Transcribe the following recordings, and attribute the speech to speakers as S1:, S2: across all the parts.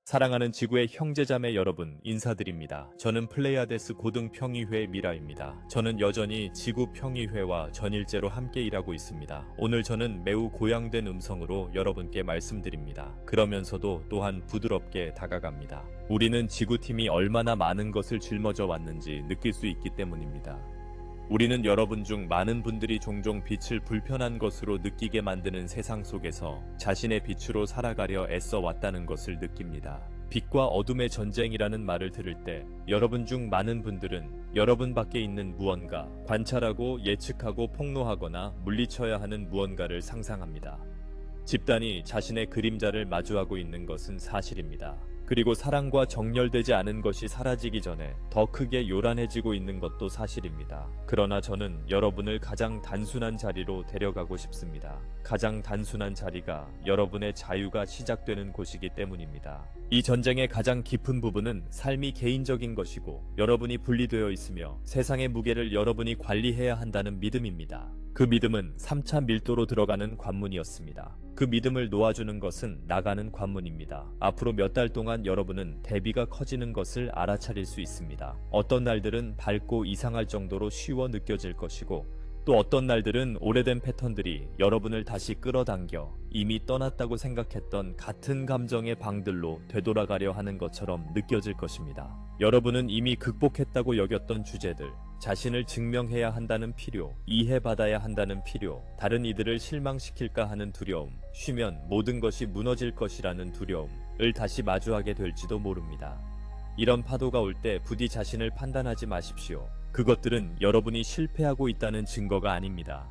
S1: 사랑하는 지구의 형제자매 여러분 인사드립니다. 저는 플레이아데스 고등평의회 미라입니다. 저는 여전히 지구평의회와 전일제로 함께 일하고 있습니다. 오늘 저는 매우 고양된 음성으로 여러분께 말씀드립니다. 그러면서도 또한 부드럽게 다가갑니다. 우리는 지구팀이 얼마나 많은 것을 짊어져 왔는지 느낄 수 있기 때문입니다. 우리는 여러분 중 많은 분들이 종종 빛을 불편한 것으로 느끼게 만드는 세상 속에서 자신의 빛으로 살아가려 애써 왔다는 것을 느낍니다. 빛과 어둠의 전쟁이라는 말을 들을 때 여러분 중 많은 분들은 여러분 밖에 있는 무언가, 관찰하고 예측하고 폭로하거나 물리쳐야 하는 무언가를 상상합니다. 집단이 자신의 그림자를 마주하고 있는 것은 사실입니다. 그리고 사랑과 정렬되지 않은 것이 사라지기 전에 더 크게 요란해지고 있는 것도 사실입니다. 그러나 저는 여러분을 가장 단순한 자리로 데려가고 싶습니다. 가장 단순한 자리가 여러분의 자유가 시작되는 곳이기 때문입니다. 이 전쟁의 가장 깊은 부분은 삶이 개인적인 것이고 여러분이 분리되어 있으며 세상의 무게를 여러분이 관리해야 한다는 믿음입니다. 그 믿음은 3차 밀도로 들어가는 관문이었습니다. 그 믿음을 놓아주는 것은 나가는 관문입니다. 앞으로 몇 달 동안 여러분은 대비가 커지는 것을 알아차릴 수 있습니다. 어떤 날들은 밝고 이상할 정도로 쉬워 느껴질 것이고 또 어떤 날들은 오래된 패턴들이 여러분을 다시 끌어당겨 이미 떠났다고 생각했던 같은 감정의 방들로 되돌아가려 하는 것처럼 느껴질 것입니다. 여러분은 이미 극복했다고 여겼던 주제들, 자신을 증명해야 한다는 필요, 이해받아야 한다는 필요, 다른 이들을 실망시킬까 하는 두려움, 쉬면 모든 것이 무너질 것이라는 두려움을 다시 마주하게 될지도 모릅니다. 이런 파도가 올 때 부디 자신을 판단하지 마십시오. 그것들은 여러분이 실패하고 있다는 증거가 아닙니다.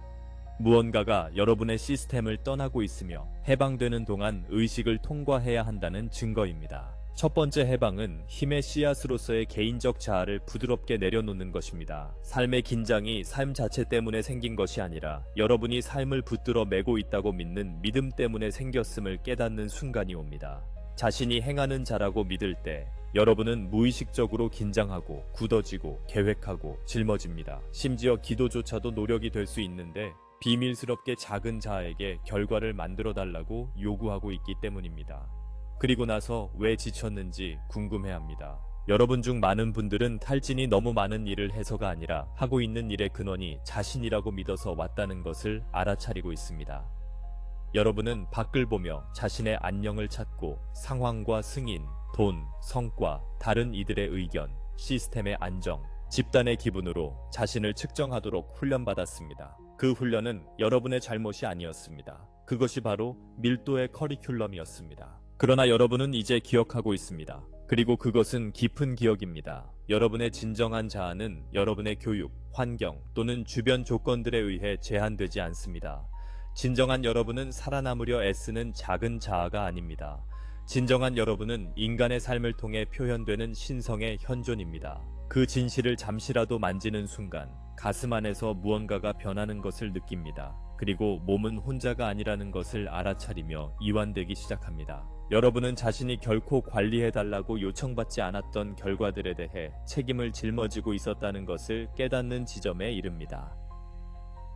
S1: 무언가가 여러분의 시스템을 떠나고 있으며 해방되는 동안 의식을 통과해야 한다는 증거입니다. 첫 번째 해방은 힘의 씨앗으로서의 개인적 자아를 부드럽게 내려놓는 것입니다. 삶의 긴장이 삶 자체 때문에 생긴 것이 아니라 여러분이 삶을 붙들어 매고 있다고 믿는 믿음 때문에 생겼음을 깨닫는 순간이 옵니다. 자신이 행하는 자라고 믿을 때 여러분은 무의식적으로 긴장하고 굳어지고 계획하고 짊어집니다. 심지어 기도조차도 노력이 될 수 있는데 비밀스럽게 작은 자아에게 결과를 만들어 달라고 요구하고 있기 때문입니다. 그리고 나서 왜 지쳤는지 궁금해합니다. 여러분 중 많은 분들은 탈진이 너무 많은 일을 해서가 아니라 하고 있는 일의 근원이 자신이라고 믿어서 왔다는 것을 알아차리고 있습니다. 여러분은 밖을 보며 자신의 안녕을 찾고 상황과 승인, 돈, 성과, 다른 이들의 의견, 시스템의 안정, 집단의 기분으로 자신을 측정하도록 훈련받았습니다. 그 훈련은 여러분의 잘못이 아니었습니다. 그것이 바로 밀도의 커리큘럼이었습니다. 그러나 여러분은 이제 기억하고 있습니다. 그리고 그것은 깊은 기억입니다. 여러분의 진정한 자아는 여러분의 교육, 환경 또는 주변 조건들에 의해 제한되지 않습니다. 진정한 여러분은 살아남으려 애쓰는 작은 자아가 아닙니다. 진정한 여러분은 인간의 삶을 통해 표현되는 신성의 현존입니다. 그 진실을 잠시라도 만지는 순간 가슴 안에서 무언가가 변하는 것을 느낍니다. 그리고 몸은 혼자가 아니라는 것을 알아차리며 이완되기 시작합니다. 여러분은 자신이 결코 관리해달라고 요청받지 않았던 결과들에 대해 책임을 짊어지고 있었다는 것을 깨닫는 지점에 이릅니다.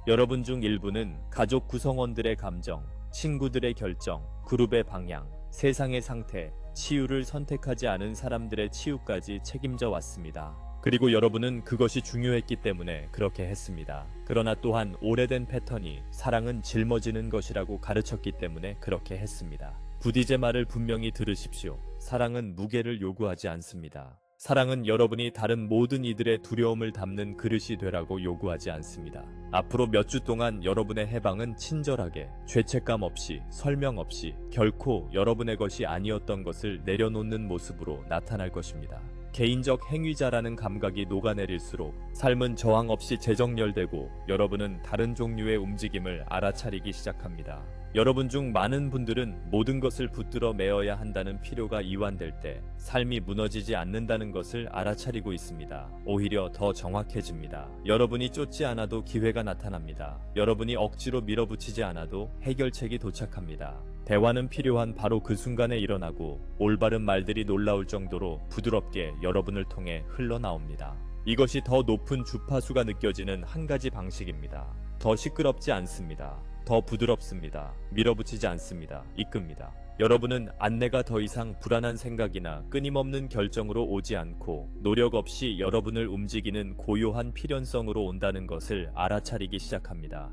S1: 여러분 중 일부는 가족 구성원들의 감정, 친구들의 결정, 그룹의 방향, 세상의 상태, 치유를 선택하지 않은 사람들의 치유까지 책임져 왔습니다. 그리고 여러분은 그것이 중요했기 때문에 그렇게 했습니다. 그러나 또한 오래된 패턴이 사랑은 짊어지는 것이라고 가르쳤기 때문에 그렇게 했습니다. 부디 제 말을 분명히 들으십시오. 사랑은 무게를 요구하지 않습니다. 사랑은 여러분이 다른 모든 이들의 두려움을 담는 그릇이 되라고 요구하지 않습니다. 앞으로 몇 주 동안 여러분의 해방은 친절하게, 죄책감 없이, 설명 없이 결코 여러분의 것이 아니었던 것을 내려놓는 모습으로 나타날 것입니다. 개인적 행위자라는 감각이 녹아내릴수록 삶은 저항 없이 재정렬되고 여러분은 다른 종류의 움직임을 알아차리기 시작합니다. 여러분 중 많은 분들은 모든 것을 붙들어 메어야 한다는 필요가 이완될 때 삶이 무너지지 않는다는 것을 알아차리고 있습니다. 오히려 더 정확해집니다. 여러분이 쫓지 않아도 기회가 나타납니다. 여러분이 억지로 밀어붙이지 않아도 해결책이 도착합니다. 대화는 필요한 바로 그 순간에 일어나고 올바른 말들이 놀라울 정도로 부드럽게 여러분을 통해 흘러나옵니다. 이것이 더 높은 주파수가 느껴지는 한 가지 방식입니다. 더 시끄럽지 않습니다. 더 부드럽습니다. 밀어붙이지 않습니다. 이끕니다. 여러분은 안내가 더 이상 불안한 생각이나 끊임없는 결정으로 오지 않고 노력 없이 여러분을 움직이는 고요한 필연성으로 온다는 것을 알아차리기 시작합니다.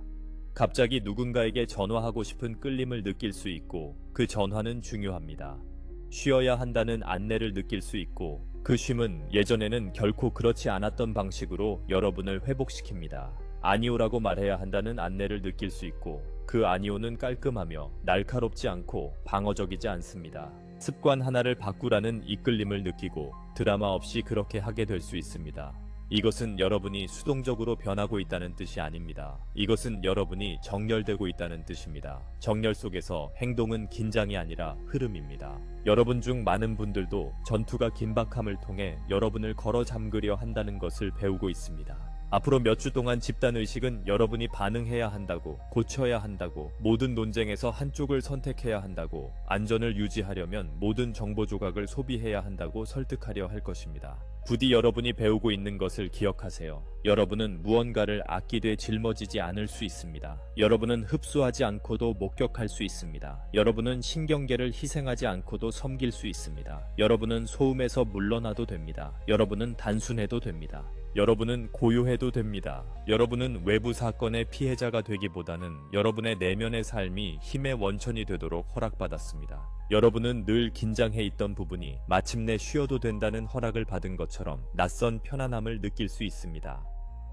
S1: 갑자기 누군가에게 전화하고 싶은 끌림을 느낄 수 있고 그 전화는 중요합니다. 쉬어야 한다는 안내를 느낄 수 있고 그 쉼은 예전에는 결코 그렇지 않았던 방식으로 여러분을 회복시킵니다. 아니오라고 말해야 한다는 안내를 느낄 수 있고 그 아니오는 깔끔하며 날카롭지 않고 방어적이지 않습니다. 습관 하나를 바꾸라는 이끌림을 느끼고 드라마 없이 그렇게 하게 될 수 있습니다. 이것은 여러분이 수동적으로 변하고 있다는 뜻이 아닙니다. 이것은 여러분이 정렬되고 있다는 뜻입니다. 정렬 속에서 행동은 긴장이 아니라 흐름입니다. 여러분 중 많은 분들도 전투가 긴박함을 통해 여러분을 걸어 잠그려 한다는 것을 배우고 있습니다. 앞으로 몇 주 동안 집단의식은 여러분이 반응해야 한다고, 고쳐야 한다고, 모든 논쟁에서 한쪽을 선택해야 한다고, 안전을 유지하려면 모든 정보 조각을 소비해야 한다고 설득하려 할 것입니다. 부디 여러분이 배우고 있는 것을 기억하세요. 여러분은 무언가를 아끼되 짊어지지 않을 수 있습니다. 여러분은 흡수하지 않고도 목격할 수 있습니다. 여러분은 신경계를 희생하지 않고도 섬길 수 있습니다. 여러분은 소음에서 물러나도 됩니다. 여러분은 단순해도 됩니다. 여러분은 고요해도 됩니다. 여러분은 외부 사건의 피해자가 되기보다는 여러분의 내면의 삶이 힘의 원천이 되도록 허락받았습니다. 여러분은 늘 긴장해 있던 부분이 마침내 쉬어도 된다는 허락을 받은 것처럼 낯선 편안함을 느낄 수 있습니다.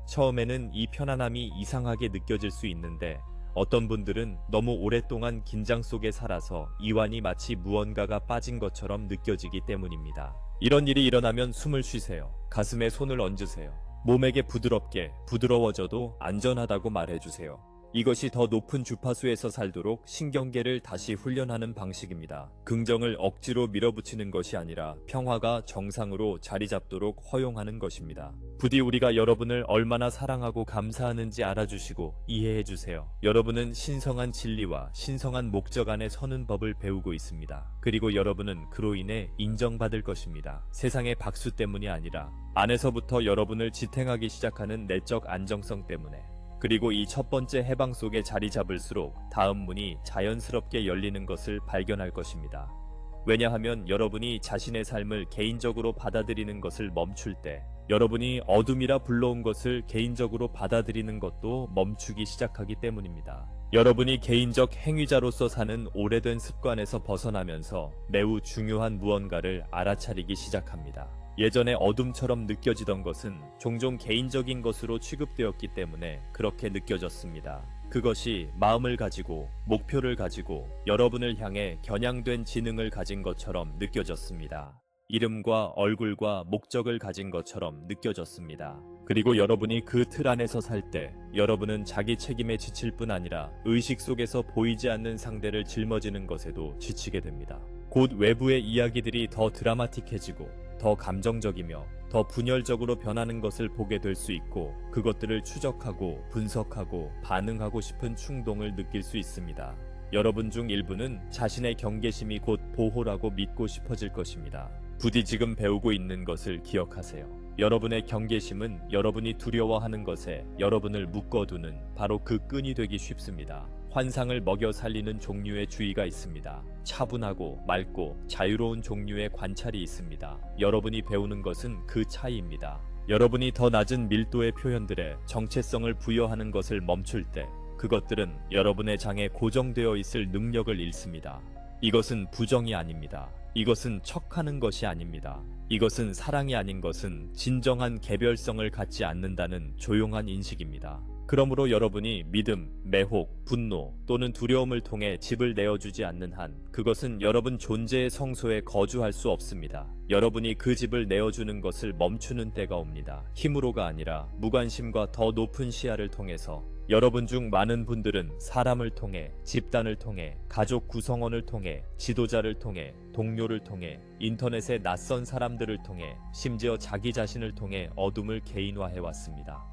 S1: 처음에는 이 편안함이 이상하게 느껴질 수 있는데 어떤 분들은 너무 오랫동안 긴장 속에 살아서 이완이 마치 무언가가 빠진 것처럼 느껴지기 때문입니다. 이런 일이 일어나면 숨을 쉬세요. 가슴에 손을 얹으세요. 몸에게 부드럽게 부드러워져도 안전하다고 말해주세요. 이것이 더 높은 주파수에서 살도록 신경계를 다시 훈련하는 방식입니다. 긍정을 억지로 밀어붙이는 것이 아니라 평화가 정상으로 자리 잡도록 허용하는 것입니다. 부디 우리가 여러분을 얼마나 사랑하고 감사하는지 알아주시고 이해해주세요. 여러분은 신성한 진리와 신성한 목적 안에 서는 법을 배우고 있습니다. 그리고 여러분은 그로 인해 인정받을 것입니다. 세상의 박수 때문이 아니라 안에서부터 여러분을 지탱하기 시작하는 내적 안정성 때문에. 그리고 이 첫 번째 해방 속에 자리 잡을수록 다음 문이 자연스럽게 열리는 것을 발견할 것입니다. 왜냐하면 여러분이 자신의 삶을 개인적으로 받아들이는 것을 멈출 때, 여러분이 어둠이라 불러온 것을 개인적으로 받아들이는 것도 멈추기 시작하기 때문입니다. 여러분이 개인적 행위자로서 사는 오래된 습관에서 벗어나면서 매우 중요한 무언가를 알아차리기 시작합니다. 예전에 어둠처럼 느껴지던 것은 종종 개인적인 것으로 취급되었기 때문에 그렇게 느껴졌습니다. 그것이 마음을 가지고 목표를 가지고 여러분을 향해 겨냥된 지능을 가진 것처럼 느껴졌습니다. 이름과 얼굴과 목적을 가진 것처럼 느껴졌습니다. 그리고 여러분이 그 틀 안에서 살 때 여러분은 자기 책임에 지칠 뿐 아니라 의식 속에서 보이지 않는 상대를 짊어지는 것에도 지치게 됩니다. 곧 외부의 이야기들이 더 드라마틱해지고 더 감정적이며 더 분열적으로 변하는 것을 보게 될 수 있고 그것들을 추적하고 분석하고 반응하고 싶은 충동을 느낄 수 있습니다. 여러분 중 일부는 자신의 경계심이 곧 보호라고 믿고 싶어질 것입니다. 부디 지금 배우고 있는 것을 기억하세요. 여러분의 경계심은 여러분이 두려워하는 것에 여러분을 묶어두는 바로 그 끈이 되기 쉽습니다. 환상을 먹여 살리는 종류의 주의가 있습니다. 차분하고 맑고 자유로운 종류의 관찰이 있습니다. 여러분이 배우는 것은 그 차이입니다. 여러분이 더 낮은 밀도의 표현들에 정체성을 부여하는 것을 멈출 때 그것들은 여러분의 장에 고정되어 있을 능력을 잃습니다. 이것은 부정이 아닙니다. 이것은 척하는 것이 아닙니다. 이것은 사랑이 아닌 것은 진정한 개별성을 갖지 않는다는 조용한 인식입니다. 그러므로 여러분이 믿음, 매혹, 분노 또는 두려움을 통해 집을 내어주지 않는 한 그것은 여러분 존재의 성소에 거주할 수 없습니다. 여러분이 그 집을 내어주는 것을 멈추는 때가 옵니다. 힘으로가 아니라 무관심과 더 높은 시야를 통해서 여러분 중 많은 분들은 사람을 통해, 집단을 통해, 가족 구성원을 통해, 지도자를 통해, 동료를 통해, 인터넷의 낯선 사람들을 통해, 심지어 자기 자신을 통해 어둠을 개인화해왔습니다.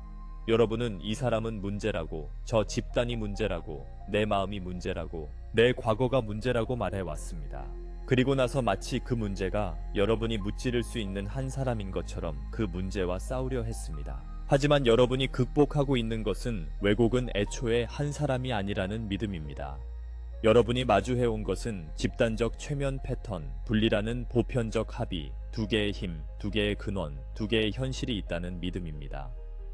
S1: 여러분은 이 사람은 문제라고, 저 집단이 문제라고, 내 마음이 문제라고, 내 과거가 문제라고 말해왔습니다. 그리고 나서 마치 그 문제가 여러분이 무찌를 수 있는 한 사람인 것처럼 그 문제와 싸우려 했습니다. 하지만 여러분이 극복하고 있는 것은 왜곡은 애초에 한 사람이 아니라는 믿음입니다. 여러분이 마주해온 것은 집단적 최면 패턴, 분리라는 보편적 합의, 두 개의 힘, 두 개의 근원, 두 개의 현실이 있다는 믿음입니다.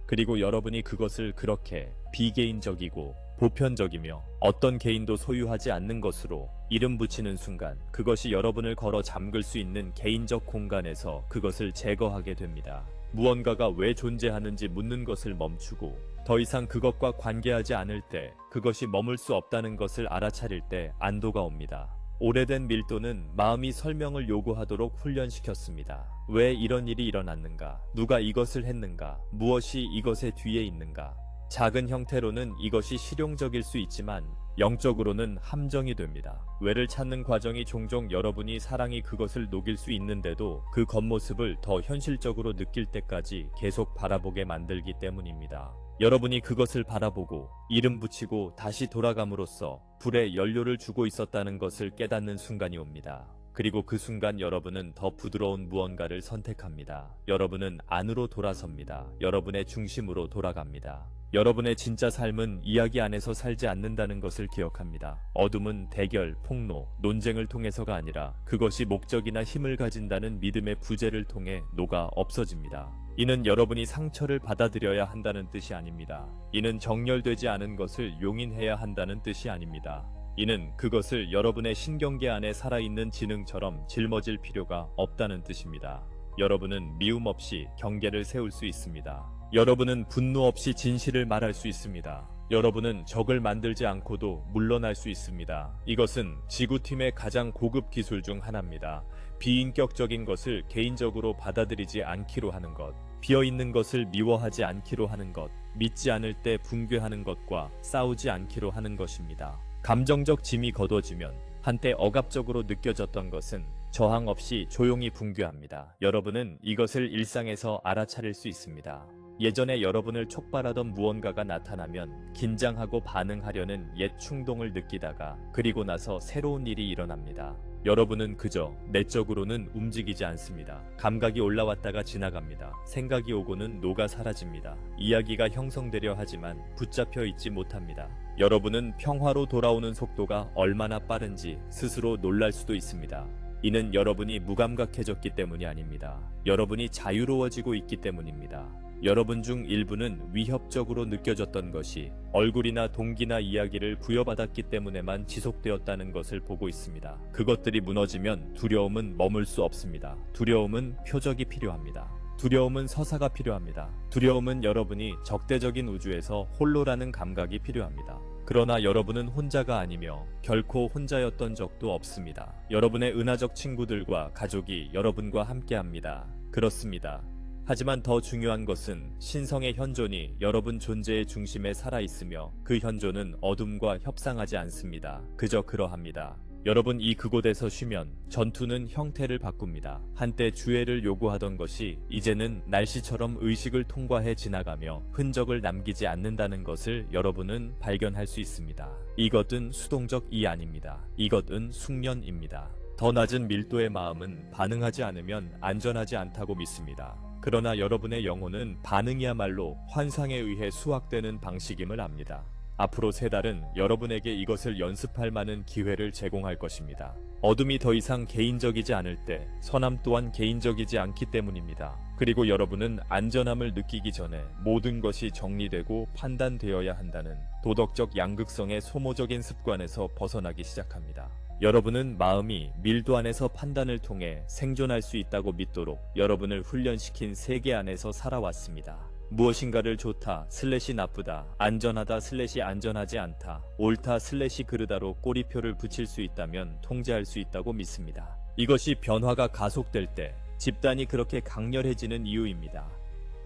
S1: 그리고 여러분이 그것을 그렇게 비개인적이고 보편적이며 어떤 개인도 소유하지 않는 것으로 이름 붙이는 순간 그것이 여러분을 걸어 잠글 수 있는 개인적 공간에서 그것을 제거하게 됩니다. 무언가가 왜 존재하는지 묻는 것을 멈추고 더 이상 그것과 관계하지 않을 때, 그것이 머물 수 없다는 것을 알아차릴 때 안도가 옵니다. 오래된 밀도는 마음이 설명을 요구하도록 훈련시켰습니다. 왜 이런 일이 일어났는가? 누가 이것을 했는가? 무엇이 이것의 뒤에 있는가? 작은 형태로는 이것이 실용적일 수 있지만 영적으로는 함정이 됩니다. 왜를 찾는 과정이 종종 여러분이 사랑이 그것을 녹일 수 있는데도 그 겉모습을 더 현실적으로 느낄 때까지 계속 바라보게 만들기 때문입니다. 여러분이 그것을 바라보고 이름 붙이고 다시 돌아감으로써 불에 연료를 주고 있었다는 것을 깨닫는 순간이 옵니다. 그리고 그 순간 여러분은 더 부드러운 무언가를 선택합니다. 여러분은 안으로 돌아섭니다. 여러분의 중심으로 돌아갑니다. 여러분의 진짜 삶은 이야기 안에서 살지 않는다는 것을 기억합니다. 어둠은 대결, 폭로, 논쟁을 통해서가 아니라 그것이 목적이나 힘을 가진다는 믿음의 부재를 통해 녹아 없어집니다. 이는 여러분이 상처를 받아들여야 한다는 뜻이 아닙니다. 이는 정렬되지 않은 것을 용인해야 한다는 뜻이 아닙니다. 이는 그것을 여러분의 신경계 안에 살아있는 지능처럼 짊어질 필요가 없다는 뜻입니다. 여러분은 미움 없이 경계를 세울 수 있습니다. 여러분은 분노 없이 진실을 말할 수 있습니다. 여러분은 적을 만들지 않고도 물러날 수 있습니다. 이것은 지구팀의 가장 고급 기술 중 하나입니다. 비인격적인 것을 개인적으로 받아들이지 않기로 하는 것, 비어있는 것을 미워하지 않기로 하는 것, 믿지 않을 때 붕괴하는 것과 싸우지 않기로 하는 것입니다. 감정적 짐이 걷어지면 한때 억압적으로 느껴졌던 것은 저항 없이 조용히 붕괴합니다. 여러분은 이것을 일상에서 알아차릴 수 있습니다. 예전에 여러분을 촉발하던 무언가가 나타나면 긴장하고 반응하려는 옛 충동을 느끼다가 그리고 나서 새로운 일이 일어납니다. 여러분은 그저 내적으로는 움직이지 않습니다. 감각이 올라왔다가 지나갑니다. 생각이 오고는 녹아 사라집니다. 이야기가 형성되려 하지만 붙잡혀 있지 못합니다. 여러분은 평화로 돌아오는 속도가 얼마나 빠른지 스스로 놀랄 수도 있습니다. 이는 여러분이 무감각해졌기 때문이 아닙니다. 여러분이 자유로워지고 있기 때문입니다. 여러분 중 일부는 위협적으로 느껴졌던 것이 얼굴이나 동기나 이야기를 부여받았기 때문에만 지속되었다는 것을 보고 있습니다. 그것들이 무너지면 두려움은 머물 수 없습니다. 두려움은 표적이 필요합니다. 두려움은 서사가 필요합니다. 두려움은 여러분이 적대적인 우주에서 홀로라는 감각이 필요합니다. 그러나 여러분은 혼자가 아니며 결코 혼자였던 적도 없습니다. 여러분의 은하적 친구들과 가족이 여러분과 함께합니다. 그렇습니다. 하지만 더 중요한 것은 신성의 현존이 여러분 존재의 중심에 살아있으며 그 현존은 어둠과 협상하지 않습니다. 그저 그러합니다. 여러분 이 그곳에서 쉬면 전투는 형태를 바꿉니다. 한때 주의를 요구하던 것이 이제는 날씨처럼 의식을 통과해 지나가며 흔적을 남기지 않는다는 것을 여러분은 발견할 수 있습니다. 이것은 수동적 이 아닙니다. 이것은 숙련입니다. 더 낮은 밀도의 마음은 반응하지 않으면 안전하지 않다고 믿습니다. 그러나 여러분의 영혼은 반응이야말로 환상에 의해 수확되는 방식임을 압니다. 앞으로 3달은 여러분에게 이것을 연습할 많은 기회를 제공할 것입니다. 어둠이 더 이상 개인적이지 않을 때 선함 또한 개인적이지 않기 때문입니다. 그리고 여러분은 안전함을 느끼기 전에 모든 것이 정리되고 판단되어야 한다는 도덕적 양극성의 소모적인 습관에서 벗어나기 시작합니다. 여러분은 마음이 밀도 안에서 판단을 통해 생존할 수 있다고 믿도록 여러분을 훈련시킨 세계 안에서 살아왔습니다. 무엇인가를 좋다 / 나쁘다, 안전하다 / 안전하지 않다, 옳다 / 그르다로 꼬리표를 붙일 수 있다면 통제할 수 있다고 믿습니다. 이것이 변화가 가속될 때 집단이 그렇게 강렬해지는 이유입니다.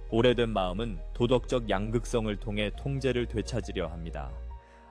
S1: 오래된 마음은 도덕적 양극성을 통해 통제를 되찾으려 합니다.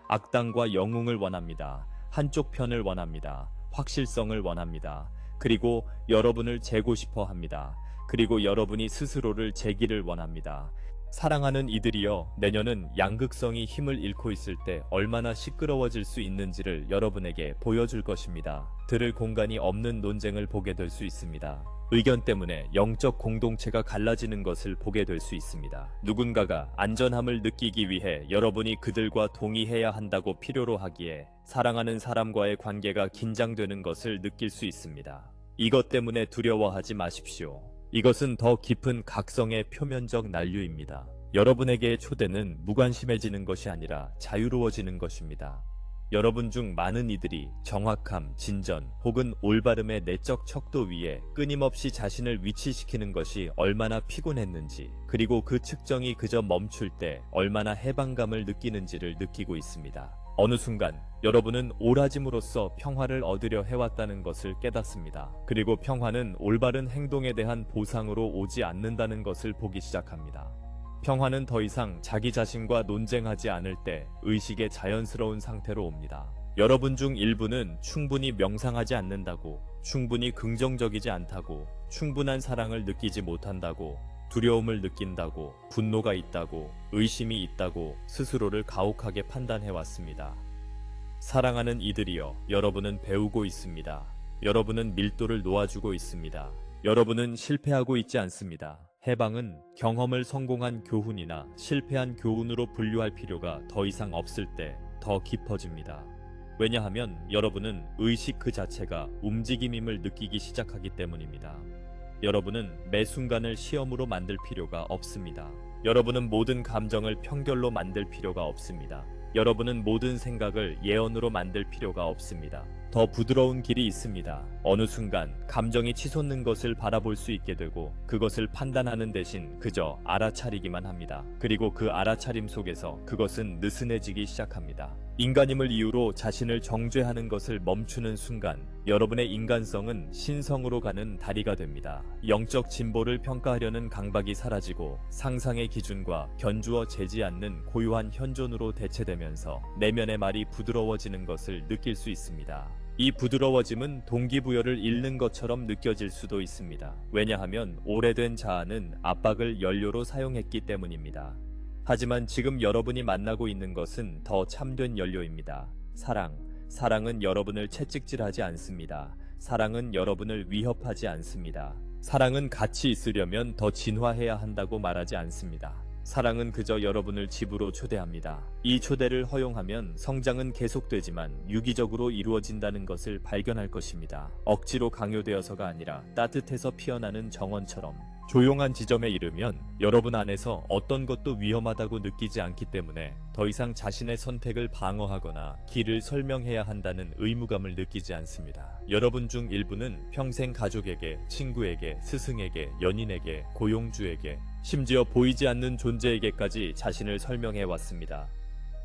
S1: 악당과 영웅을 원합니다. 한쪽 편을 원합니다. 확실성을 원합니다. 그리고 여러분을 재고 싶어 합니다. 그리고 여러분이 스스로를 재기를 원합니다. 사랑하는 이들이여, 내년은 양극성이 힘을 잃고 있을 때 얼마나 시끄러워질 수 있는지를 여러분에게 보여줄 것입니다. 들을 공간이 없는 논쟁을 보게 될 수 있습니다. 의견 때문에 영적 공동체가 갈라지는 것을 보게 될 수 있습니다. 누군가가 안전함을 느끼기 위해 여러분이 그들과 동의해야 한다고 필요로 하기에 사랑하는 사람과의 관계가 긴장되는 것을 느낄 수 있습니다. 이것 때문에 두려워하지 마십시오. 이것은 더 깊은 각성의 표면적 난류입니다. 여러분에게의 초대는 무관심해지는 것이 아니라 자유로워지는 것입니다. 여러분 중 많은 이들이 정확함, 진전 혹은 올바름의 내적 척도 위에 끊임없이 자신을 위치시키는 것이 얼마나 피곤했는지, 그리고 그 측정이 그저 멈출 때 얼마나 해방감을 느끼는지를 느끼고 있습니다. 어느 순간 여러분은 오라짐으로써 평화를 얻으려 해왔다는 것을 깨닫습니다. 그리고 평화는 올바른 행동에 대한 보상으로 오지 않는다는 것을 보기 시작합니다. 평화는 더 이상 자기 자신과 논쟁하지 않을 때 의식의 자연스러운 상태로 옵니다. 여러분 중 일부는 충분히 명상하지 않는다고, 충분히 긍정적이지 않다고, 충분한 사랑을 느끼지 못한다고, 두려움을 느낀다고, 분노가 있다고, 의심이 있다고 스스로를 가혹하게 판단해왔습니다. 사랑하는 이들이여, 여러분은 배우고 있습니다. 여러분은 밀도를 놓아주고 있습니다. 여러분은 실패하고 있지 않습니다. 해방은 경험을 성공한 교훈이나 실패한 교훈으로 분류할 필요가 더 이상 없을 때 더 깊어집니다. 왜냐하면 여러분은 의식 그 자체가 움직임임을 느끼기 시작하기 때문입니다. 여러분은 매 순간을 시험으로 만들 필요가 없습니다. 여러분은 모든 감정을 평결로 만들 필요가 없습니다. 여러분은 모든 생각을 예언으로 만들 필요가 없습니다. 더 부드러운 길이 있습니다. 어느 순간 감정이 치솟는 것을 바라볼 수 있게 되고 그것을 판단하는 대신 그저 알아차리기만 합니다. 그리고 그 알아차림 속에서 그것은 느슨해지기 시작합니다. 인간임을 이유로 자신을 정죄하는 것을 멈추는 순간 여러분의 인간성은 신성으로 가는 다리가 됩니다. 영적 진보를 평가하려는 강박이 사라지고 상상의 기준과 견주어 재지 않는 고요한 현존으로 대체되면서 내면의 말이 부드러워지는 것을 느낄 수 있습니다. 이 부드러워짐은 동기부여를 잃는 것처럼 느껴질 수도 있습니다. 왜냐하면 오래된 자아는 압박을 연료로 사용했기 때문입니다. 하지만 지금 여러분이 만나고 있는 것은 더 참된 연료입니다. 사랑은 여러분을 채찍질하지 않습니다. 사랑은 여러분을 위협하지 않습니다. 사랑은 같이 있으려면 더 진화해야 한다고 말하지 않습니다. 사랑은 그저 여러분을 집으로 초대합니다. 이 초대를 허용하면 성장은 계속되지만 유기적으로 이루어진다는 것을 발견할 것입니다. 억지로 강요되어서가 아니라 따뜻해서 피어나는 정원처럼. 조용한 지점에 이르면 여러분 안에서 어떤 것도 위험하다고 느끼지 않기 때문에 더 이상 자신의 선택을 방어하거나 길을 설명해야 한다는 의무감을 느끼지 않습니다. 여러분 중 일부는 평생 가족에게, 친구에게, 스승에게, 연인에게, 고용주에게, 심지어 보이지 않는 존재에게까지 자신을 설명해 왔습니다.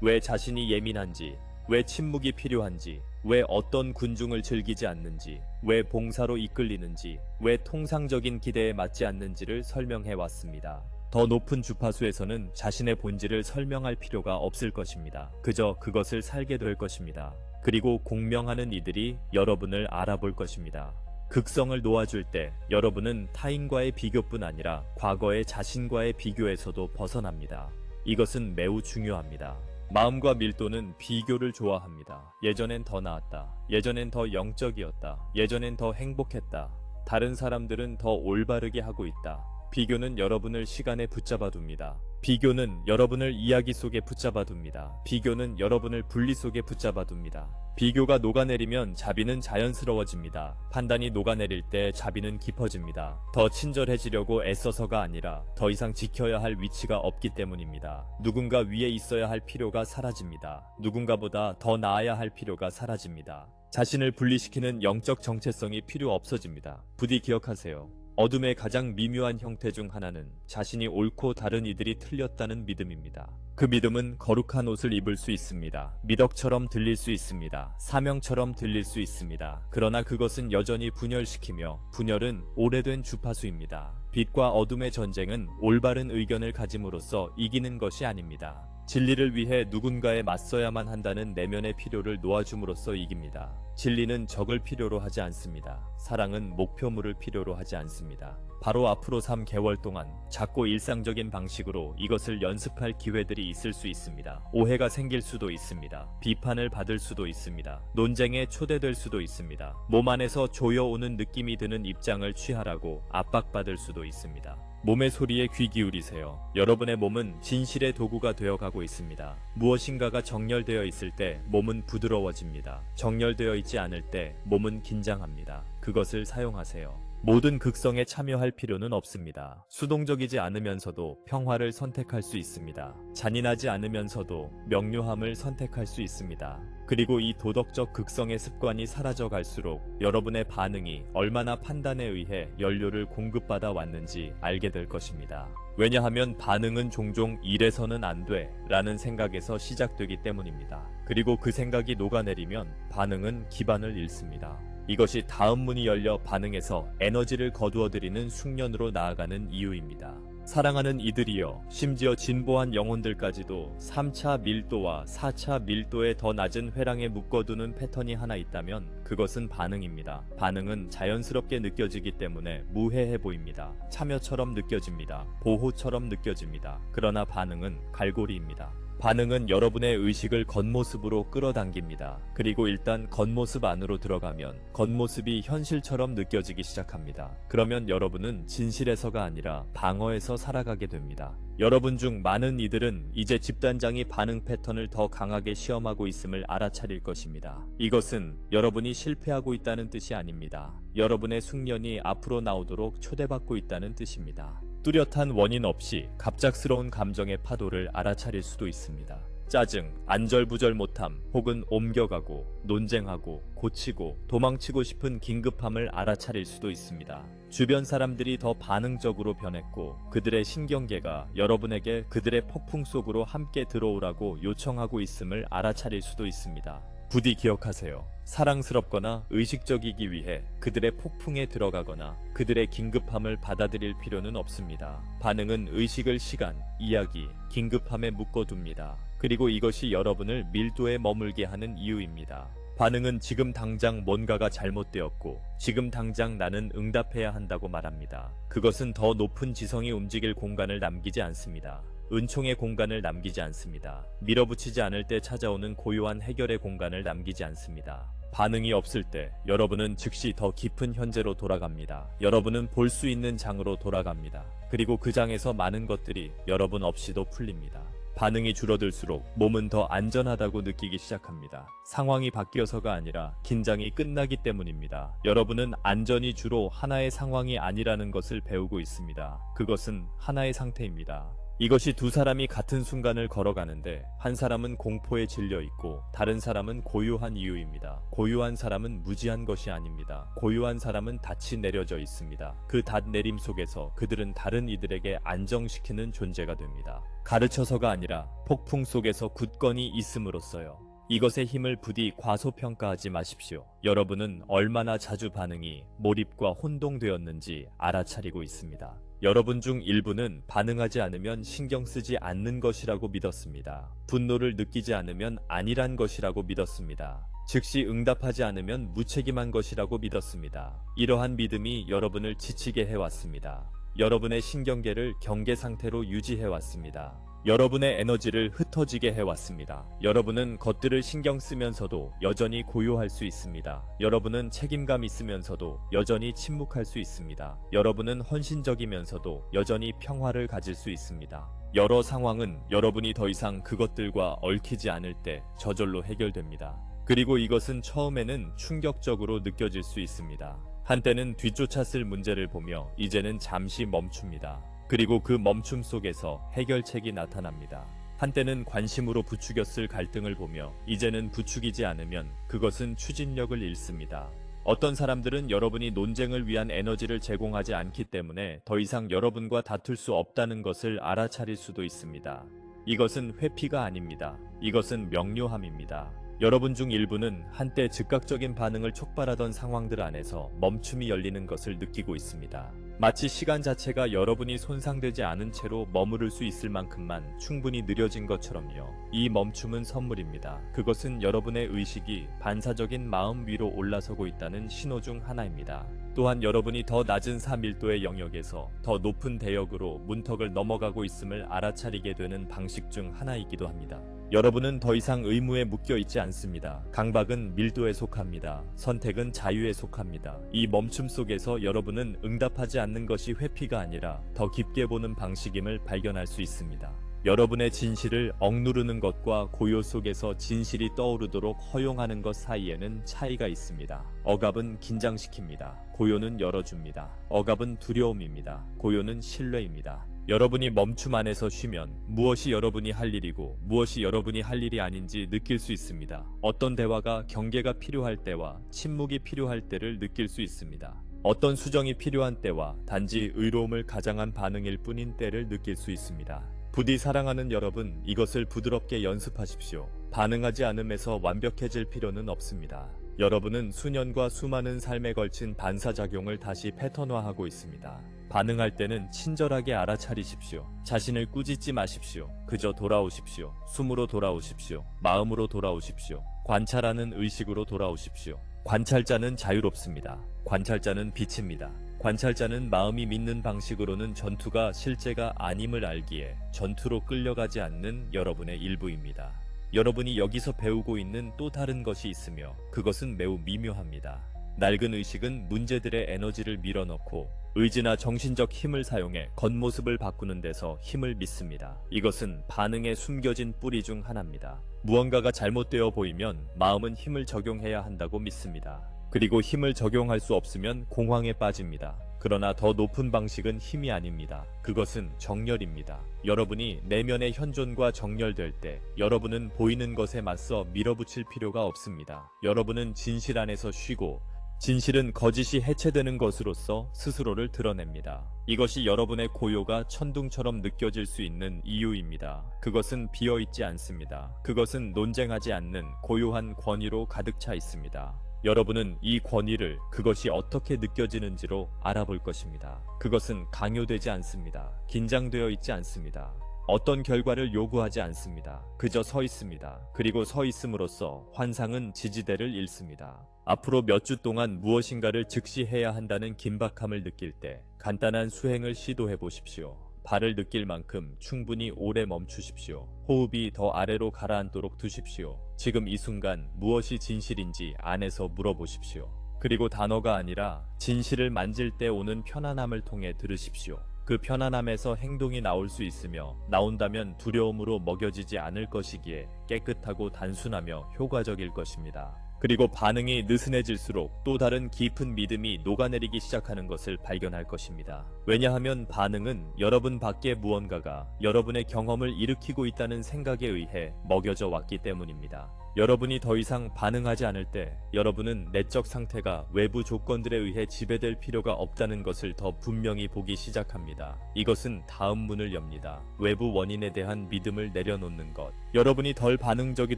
S1: 왜 자신이 예민한지, 왜 침묵이 필요한지, 왜 어떤 군중을 즐기지 않는지, 왜 봉사로 이끌리는지, 왜 통상적인 기대에 맞지 않는지를 설명해 왔습니다. 더 높은 주파수에서는 자신의 본질을 설명할 필요가 없을 것입니다. 그저 그것을 살게 될 것입니다. 그리고 공명하는 이들이 여러분을 알아볼 것입니다. 극성을 놓아줄 때 여러분은 타인과의 비교뿐 아니라 과거의 자신과의 비교에서도 벗어납니다. 이것은 매우 중요합니다. 마음과 밀도는 비교를 좋아합니다. 예전엔 더 나았다. 예전엔 더 영적이었다. 예전엔 더 행복했다. 다른 사람들은 더 올바르게 하고 있다. 비교는 여러분을 시간에 붙잡아둡니다. 비교는 여러분을 이야기 속에 붙잡아둡니다. 비교는 여러분을 분리 속에 붙잡아둡니다. 비교가 녹아내리면 자비는 자연스러워집니다. 판단이 녹아내릴 때 자비는 깊어집니다. 더 친절해지려고 애써서가 아니라 더 이상 지켜야 할 위치가 없기 때문입니다. 누군가 위에 있어야 할 필요가 사라집니다. 누군가보다 더 나아야 할 필요가 사라집니다. 자신을 분리시키는 영적 정체성이 필요 없어집니다. 부디 기억하세요. 어둠의 가장 미묘한 형태 중 하나는 자신이 옳고 다른 이들이 틀렸다는 믿음입니다. 그 믿음은 거룩한 옷을 입을 수 있습니다. 미덕처럼 들릴 수 있습니다. 사명처럼 들릴 수 있습니다. 그러나 그것은 여전히 분열시키며 분열은 오래된 주파수입니다. 빛과 어둠의 전쟁은 올바른 의견을 가짐으로써 이기는 것이 아닙니다. 진리를 위해 누군가에 맞서야만 한다는 내면의 필요를 놓아줌으로써 이깁니다. 진리는 적을 필요로 하지 않습니다. 사랑은 목표물을 필요로 하지 않습니다. 바로 앞으로 3개월 동안 작고 일상적인 방식으로 이것을 연습할 기회들이 있을 수 있습니다. 오해가 생길 수도 있습니다. 비판을 받을 수도 있습니다. 논쟁에 초대될 수도 있습니다. 몸 안에서 조여오는 느낌이 드는 입장을 취하라고 압박받을 수도 있습니다. 몸의 소리에 귀 기울이세요. 여러분의 몸은 진실의 도구가 되어가고 있습니다. 무엇인가가 정렬되어 있을 때 몸은 부드러워집니다. 정렬되어 있지 않을 때 몸은 긴장합니다. 그것을 사용하세요. 모든 극성에 참여할 필요는 없습니다. 수동적이지 않으면서도 평화를 선택할 수 있습니다. 잔인하지 않으면서도 명료함을 선택할 수 있습니다. 그리고 이 도덕적 극성의 습관이 사라져 갈수록 여러분의 반응이 얼마나 판단에 의해 연료를 공급받아 왔는지 알게 될 것입니다. 왜냐하면 반응은 종종 이래서는 안 돼 라는 생각에서 시작되기 때문입니다. 그리고 그 생각이 녹아내리면 반응은 기반을 잃습니다. 이것이 다음 문이 열려 반응에서 에너지를 거두어들이는 숙련으로 나아가는 이유입니다. 사랑하는 이들이여, 심지어 진보한 영혼들까지도 3차 밀도와 4차 밀도의 더 낮은 회랑에 묶어두는 패턴이 하나 있다면 그것은 반응입니다. 반응은 자연스럽게 느껴지기 때문에 무해해 보입니다. 참여처럼 느껴집니다. 보호처럼 느껴집니다. 그러나 반응은 갈고리입니다. 반응은 여러분의 의식을 겉모습으로 끌어당깁니다. 그리고 일단 겉모습 안으로 들어가면 겉모습이 현실처럼 느껴지기 시작합니다. 그러면 여러분은 진실에서가 아니라 방어에서 살아가게 됩니다. 여러분 중 많은 이들은 이제 집단장이 반응 패턴을 더 강하게 시험하고 있음을 알아차릴 것입니다. 이것은 여러분이 실패하고 있다는 뜻이 아닙니다. 여러분의 숙련이 앞으로 나오도록 초대받고 있다는 뜻입니다. 뚜렷한 원인 없이 갑작스러운 감정의 파도를 알아차릴 수도 있습니다. 짜증, 안절부절 못함, 혹은 옮겨가고, 논쟁하고, 고치고, 도망치고 싶은 긴급함을 알아차릴 수도 있습니다. 주변 사람들이 더 반응적으로 변했고 그들의 신경계가 여러분에게 그들의 폭풍 속으로 함께 들어오라고 요청하고 있음을 알아차릴 수도 있습니다. 부디 기억하세요. 사랑스럽거나 의식적이기 위해 그들의 폭풍에 들어가거나 그들의 긴급함을 받아들일 필요는 없습니다. 반응은 의식을 시간, 이야기, 긴급함에 묶어둡니다. 그리고 이것이 여러분을 밀도에 머물게 하는 이유입니다. 반응은 지금 당장 뭔가가 잘못되었고 지금 당장 나는 응답해야 한다고 말합니다. 그것은 더 높은 지성이 움직일 공간을 남기지 않습니다. 은총의 공간을 남기지 않습니다. 밀어붙이지 않을 때 찾아오는 고요한 해결의 공간을 남기지 않습니다. 반응이 없을 때 여러분은 즉시 더 깊은 현재로 돌아갑니다. 여러분은 볼 수 있는 장으로 돌아갑니다. 그리고 그 장에서 많은 것들이 여러분 없이도 풀립니다. 반응이 줄어들수록 몸은 더 안전하다고 느끼기 시작합니다. 상황이 바뀌어서가 아니라 긴장이 끝나기 때문입니다. 여러분은 안전이 주로 하나의 상황이 아니라는 것을 배우고 있습니다. 그것은 하나의 상태입니다. 이것이 두 사람이 같은 순간을 걸어가는데 한 사람은 공포에 질려 있고 다른 사람은 고요한 이유입니다. 고요한 사람은 무지한 것이 아닙니다. 고요한 사람은 닻이 내려져 있습니다. 그 닷 내림 속에서 그들은 다른 이들에게 안정시키는 존재가 됩니다. 가르쳐서가 아니라 폭풍 속에서 굳건히 있음으로써요. 이것의 힘을 부디 과소평가하지 마십시오. 여러분은 얼마나 자주 반응이 몰입과 혼동되었는지 알아차리고 있습니다. 여러분 중 일부는 반응하지 않으면 신경 쓰지 않는 것이라고 믿었습니다. 분노를 느끼지 않으면 아니란 것이라고 믿었습니다. 즉시 응답하지 않으면 무책임한 것이라고 믿었습니다. 이러한 믿음이 여러분을 지치게 해왔습니다. 여러분의 신경계를 경계 상태로 유지해왔습니다. 여러분의 에너지를 흩어지게 해왔습니다. 여러분은 것들을 신경 쓰면서도 여전히 고요할 수 있습니다. 여러분은 책임감 있으면서도 여전히 침묵할 수 있습니다. 여러분은 헌신적이면서도 여전히 평화를 가질 수 있습니다. 여러 상황은 여러분이 더 이상 그것들과 얽히지 않을 때 저절로 해결됩니다. 그리고 이것은 처음에는 충격적으로 느껴질 수 있습니다. 한때는 뒤쫓았을 문제를 보며 이제는 잠시 멈춥니다. 그리고 그 멈춤 속에서 해결책이 나타납니다. 한때는 관심으로 부추겼을 갈등을 보며 이제는 부추기지 않으면 그것은 추진력을 잃습니다. 어떤 사람들은 여러분이 논쟁을 위한 에너지를 제공하지 않기 때문에 더 이상 여러분과 다툴 수 없다는 것을 알아차릴 수도 있습니다. 이것은 회피가 아닙니다. 이것은 명료함입니다. 여러분 중 일부는 한때 즉각적인 반응을 촉발하던 상황들 안에서 멈춤이 열리는 것을 느끼고 있습니다. 마치 시간 자체가 여러분이 손상되지 않은 채로 머무를 수 있을 만큼만 충분히 느려진 것처럼요. 이 멈춤은 선물입니다. 그것은 여러분의 의식이 반사적인 마음 위로 올라서고 있다는 신호 중 하나입니다. 또한 여러분이 더 낮은 3일도의 영역에서 더 높은 대역으로 문턱을 넘어가고 있음을 알아차리게 되는 방식 중 하나이기도 합니다. 여러분은 더 이상 의무에 묶여 있지 않습니다. 강박은 밀도에 속합니다. 선택은 자유에 속합니다. 이 멈춤 속에서 여러분은 응답하지 않는 것이 회피가 아니라 더 깊게 보는 방식임을 발견할 수 있습니다. 여러분의 진실을 억누르는 것과 고요 속에서 진실이 떠오르도록 허용하는 것 사이에는 차이가 있습니다. 억압은 긴장시킵니다. 고요는 열어줍니다. 억압은 두려움입니다. 고요는 신뢰입니다. 여러분이 멈춤 안에서 쉬면 무엇이 여러분이 할 일이고 무엇이 여러분이 할 일이 아닌지 느낄 수 있습니다. 어떤 대화가 경계가 필요할 때와 침묵이 필요할 때를 느낄 수 있습니다. 어떤 수정이 필요한 때와 단지 의로움을 가장한 반응일 뿐인 때를 느낄 수 있습니다. 부디 사랑하는 여러분, 이것을 부드럽게 연습하십시오. 반응하지 않음에서 완벽해질 필요는 없습니다. 여러분은 수년과 수많은 삶에 걸친 반사작용을 다시 패턴화하고 있습니다. 반응할 때는 친절하게 알아차리십시오. 자신을 꾸짖지 마십시오. 그저 돌아오십시오. 숨으로 돌아오십시오. 마음으로 돌아오십시오. 관찰하는 의식으로 돌아오십시오. 관찰자는 자유롭습니다. 관찰자는 빛입니다. 관찰자는 마음이 믿는 방식으로는 전투가 실제가 아님을 알기에 전투로 끌려가지 않는 여러분의 일부입니다. 여러분이 여기서 배우고 있는 또 다른 것이 있으며 그것은 매우 미묘합니다. 낡은 의식은 문제들의 에너지를 밀어넣고 의지나 정신적 힘을 사용해 겉모습을 바꾸는 데서 힘을 믿습니다. 이것은 반응에 숨겨진 뿌리 중 하나입니다. 무언가가 잘못되어 보이면 마음은 힘을 적용해야 한다고 믿습니다. 그리고 힘을 적용할 수 없으면 공황에 빠집니다. 그러나 더 높은 방식은 힘이 아닙니다. 그것은 정렬입니다. 여러분이 내면의 현존과 정렬될 때 여러분은 보이는 것에 맞서 밀어붙일 필요가 없습니다. 여러분은 진실 안에서 쉬고 진실은 거짓이 해체되는 것으로서 스스로를 드러냅니다. 이것이 여러분의 고요가 천둥처럼 느껴질 수 있는 이유입니다. 그것은 비어있지 않습니다. 그것은 논쟁하지 않는 고요한 권위로 가득 차 있습니다. 여러분은 이 권위를 그것이 어떻게 느껴지는지로 알아볼 것입니다. 그것은 강요되지 않습니다. 긴장되어 있지 않습니다. 어떤 결과를 요구하지 않습니다. 그저 서 있습니다. 그리고 서 있음으로써 환상은 지지대를 잃습니다. 앞으로 몇 주 동안 무엇인가를 즉시 해야 한다는 긴박함을 느낄 때 간단한 수행을 시도해 보십시오. 발을 느낄 만큼 충분히 오래 멈추십시오. 호흡이 더 아래로 가라앉도록 두십시오. 지금 이 순간 무엇이 진실인지 안에서 물어보십시오. 그리고 단어가 아니라 진실을 만질 때 오는 편안함을 통해 들으십시오. 그 편안함에서 행동이 나올 수 있으며 나온다면 두려움으로 먹여지지 않을 것이기에 깨끗하고 단순하며 효과적일 것입니다. 그리고 반응이 느슨해질수록 또 다른 깊은 믿음이 녹아내리기 시작하는 것을 발견할 것입니다. 왜냐하면 반응은 여러분 밖에 무언가가 여러분의 경험을 일으키고 있다는 생각에 의해 먹여져 왔기 때문입니다. 여러분이 더 이상 반응하지 않을 때 여러분은 내적 상태가 외부 조건들에 의해 지배될 필요가 없다는 것을 더 분명히 보기 시작합니다. 이것은 다음 문을 엽니다. 외부 원인에 대한 믿음을 내려놓는 것. 여러분이 덜 반응적이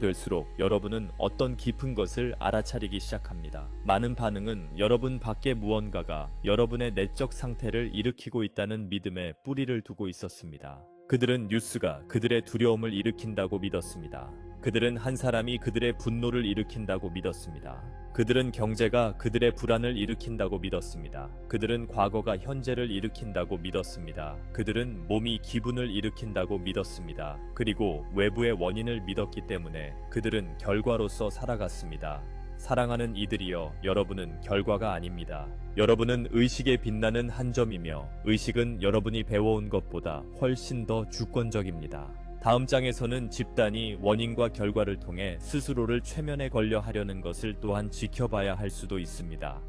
S1: 될수록 여러분은 어떤 깊은 것을 알아차리기 시작합니다. 많은 반응은 여러분 밖에 무언가가 여러분의 내적 상태를 일으키고 있다는 믿음에 뿌리를 두고 있었습니다. 그들은 뉴스가 그들의 두려움을 일으킨다고 믿었습니다. 그들은 한 사람이 그들의 분노를 일으킨다고 믿었습니다. 그들은 경제가 그들의 불안을 일으킨다고 믿었습니다. 그들은 과거가 현재를 일으킨다고 믿었습니다. 그들은 몸이 기분을 일으킨다고 믿었습니다. 그리고 외부의 원인을 믿었기 때문에 그들은 결과로서 살아갔습니다. 사랑하는 이들이여, 여러분은 결과가 아닙니다. 여러분은 의식에 빛나는 한 점이며 의식은 여러분이 배워온 것보다 훨씬 더 주권적입니다. 다음 장에서는 집단이 원인과 결과를 통해 스스로를 최면에 걸려 하려는 것을 또한 지켜봐야 할 수도 있습니다.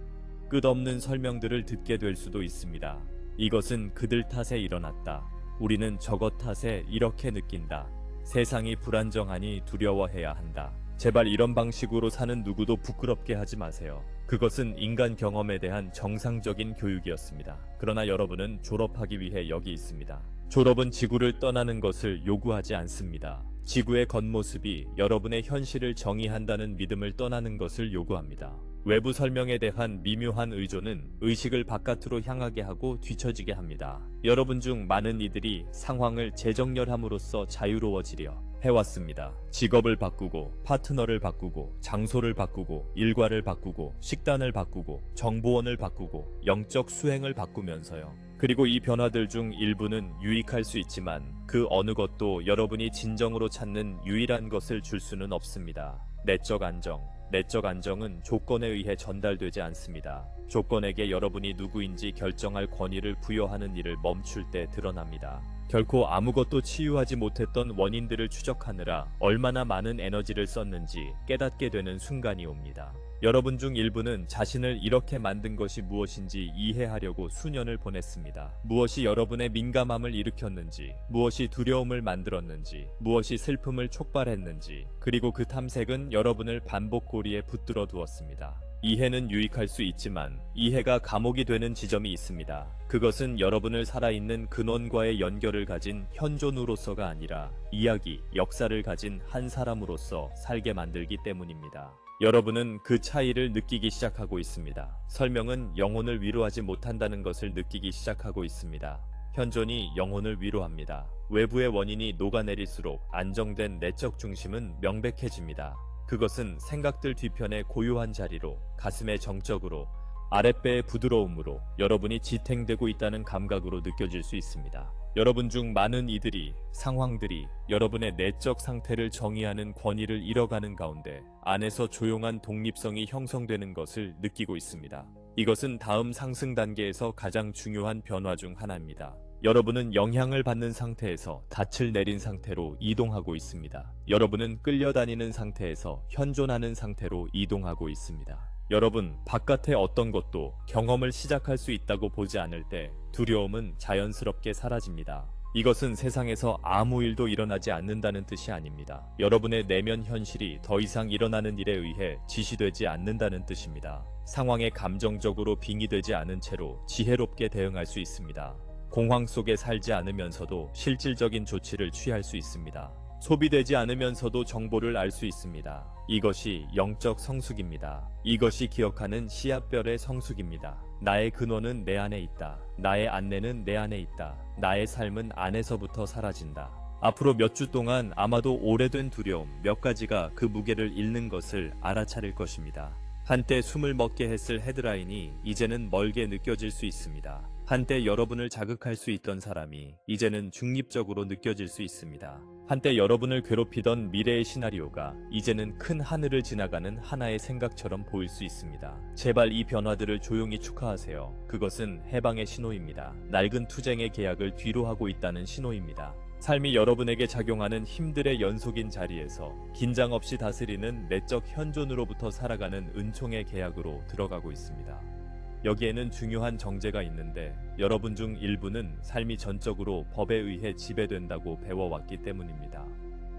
S1: 끝없는 설명들을 듣게 될 수도 있습니다. 이것은 그들 탓에 일어났다. 우리는 저것 탓에 이렇게 느낀다. 세상이 불안정하니 두려워해야 한다. 제발 이런 방식으로 사는 누구도 부끄럽게 하지 마세요. 그것은 인간 경험에 대한 정상적인 교육이었습니다. 그러나 여러분은 졸업하기 위해 여기 있습니다. 졸업은 지구를 떠나는 것을 요구하지 않습니다. 지구의 겉모습이 여러분의 현실을 정의한다는 믿음을 떠나는 것을 요구합니다. 외부 설명에 대한 미묘한 의존은 의식을 바깥으로 향하게 하고 뒤처지게 합니다. 여러분 중 많은 이들이 상황을 재정렬함으로써 자유로워지려 해왔습니다. 직업을 바꾸고, 파트너를 바꾸고, 장소를 바꾸고, 일과를 바꾸고, 식단을 바꾸고, 정보원을 바꾸고, 영적 수행을 바꾸면서요. 그리고 이 변화들 중 일부는 유익할 수 있지만 그 어느 것도 여러분이 진정으로 찾는 유일한 것을 줄 수는 없습니다. 내적 안정. 내적 안정은 조건에 의해 전달되지 않습니다. 조건에게 여러분이 누구인지 결정할 권위를 부여하는 일을 멈출 때 드러납니다. 결코 아무것도 치유하지 못했던 원인들을 추적하느라 얼마나 많은 에너지를 썼는지 깨닫게 되는 순간이 옵니다. 여러분 중 일부는 자신을 이렇게 만든 것이 무엇인지 이해하려고 수년을 보냈습니다. 무엇이 여러분의 민감함을 일으켰는지, 무엇이 두려움을 만들었는지, 무엇이 슬픔을 촉발했는지, 그리고 그 탐색은 여러분을 반복고리에 붙들어 두었습니다. 이해는 유익할 수 있지만 이해가 감옥이 되는 지점이 있습니다. 그것은 여러분을 살아있는 근원과의 연결을 가진 현존으로서가 아니라 이야기, 역사를 가진 한 사람으로서 살게 만들기 때문입니다. 여러분은 그 차이를 느끼기 시작하고 있습니다. 설명은 영혼을 위로하지 못한다는 것을 느끼기 시작하고 있습니다. 현존이 영혼을 위로합니다. 외부의 원인이 녹아내릴수록 안정된 내적 중심은 명백해집니다. 그것은 생각들 뒤편의 고요한 자리로, 가슴의 정적으로, 아랫배의 부드러움으로 여러분이 지탱되고 있다는 감각으로 느껴질 수 있습니다. 여러분 중 많은 이들이, 상황들이 여러분의 내적 상태를 정의하는 권위를 잃어가는 가운데 안에서 조용한 독립성이 형성되는 것을 느끼고 있습니다. 이것은 다음 상승 단계에서 가장 중요한 변화 중 하나입니다. 여러분은 영향을 받는 상태에서 닻을 내린 상태로 이동하고 있습니다. 여러분은 끌려다니는 상태에서 현존하는 상태로 이동하고 있습니다. 여러분, 바깥의 어떤 것도 경험을 시작할 수 있다고 보지 않을 때 두려움은 자연스럽게 사라집니다. 이것은 세상에서 아무 일도 일어나지 않는다는 뜻이 아닙니다. 여러분의 내면 현실이 더 이상 일어나는 일에 의해 지시되지 않는다는 뜻입니다. 상황에 감정적으로 빙의되지 않은 채로 지혜롭게 대응할 수 있습니다. 공황 속에 살지 않으면서도 실질적인 조치를 취할 수 있습니다. 소비되지 않으면서도 정보를 알 수 있습니다. 이것이 영적 성숙입니다. 이것이 기억하는 씨앗별의 성숙입니다. 나의 근원은 내 안에 있다. 나의 안내는 내 안에 있다. 나의 삶은 안에서부터 사라진다. 앞으로 몇 주 동안 아마도 오래된 두려움 몇 가지가 그 무게를 잃는 것을 알아차릴 것입니다. 한때 숨을 먹게 했을 헤드라인이 이제는 멀게 느껴질 수 있습니다. 한때 여러분을 자극할 수 있던 사람이 이제는 중립적으로 느껴질 수 있습니다. 한때 여러분을 괴롭히던 미래의 시나리오가 이제는 큰 하늘을 지나가는 하나의 생각처럼 보일 수 있습니다. 제발 이 변화들을 조용히 축하하세요. 그것은 해방의 신호입니다. 낡은 투쟁의 계약을 뒤로 하고 있다는 신호입니다. 삶이 여러분에게 작용하는 힘들의 연속인 자리에서 긴장 없이 다스리는 내적 현존으로부터 살아가는 은총의 계약으로 들어가고 있습니다. 여기에는 중요한 정제가 있는데 여러분 중 일부는 삶이 전적으로 법에 의해 지배된다고 배워왔기 때문입니다.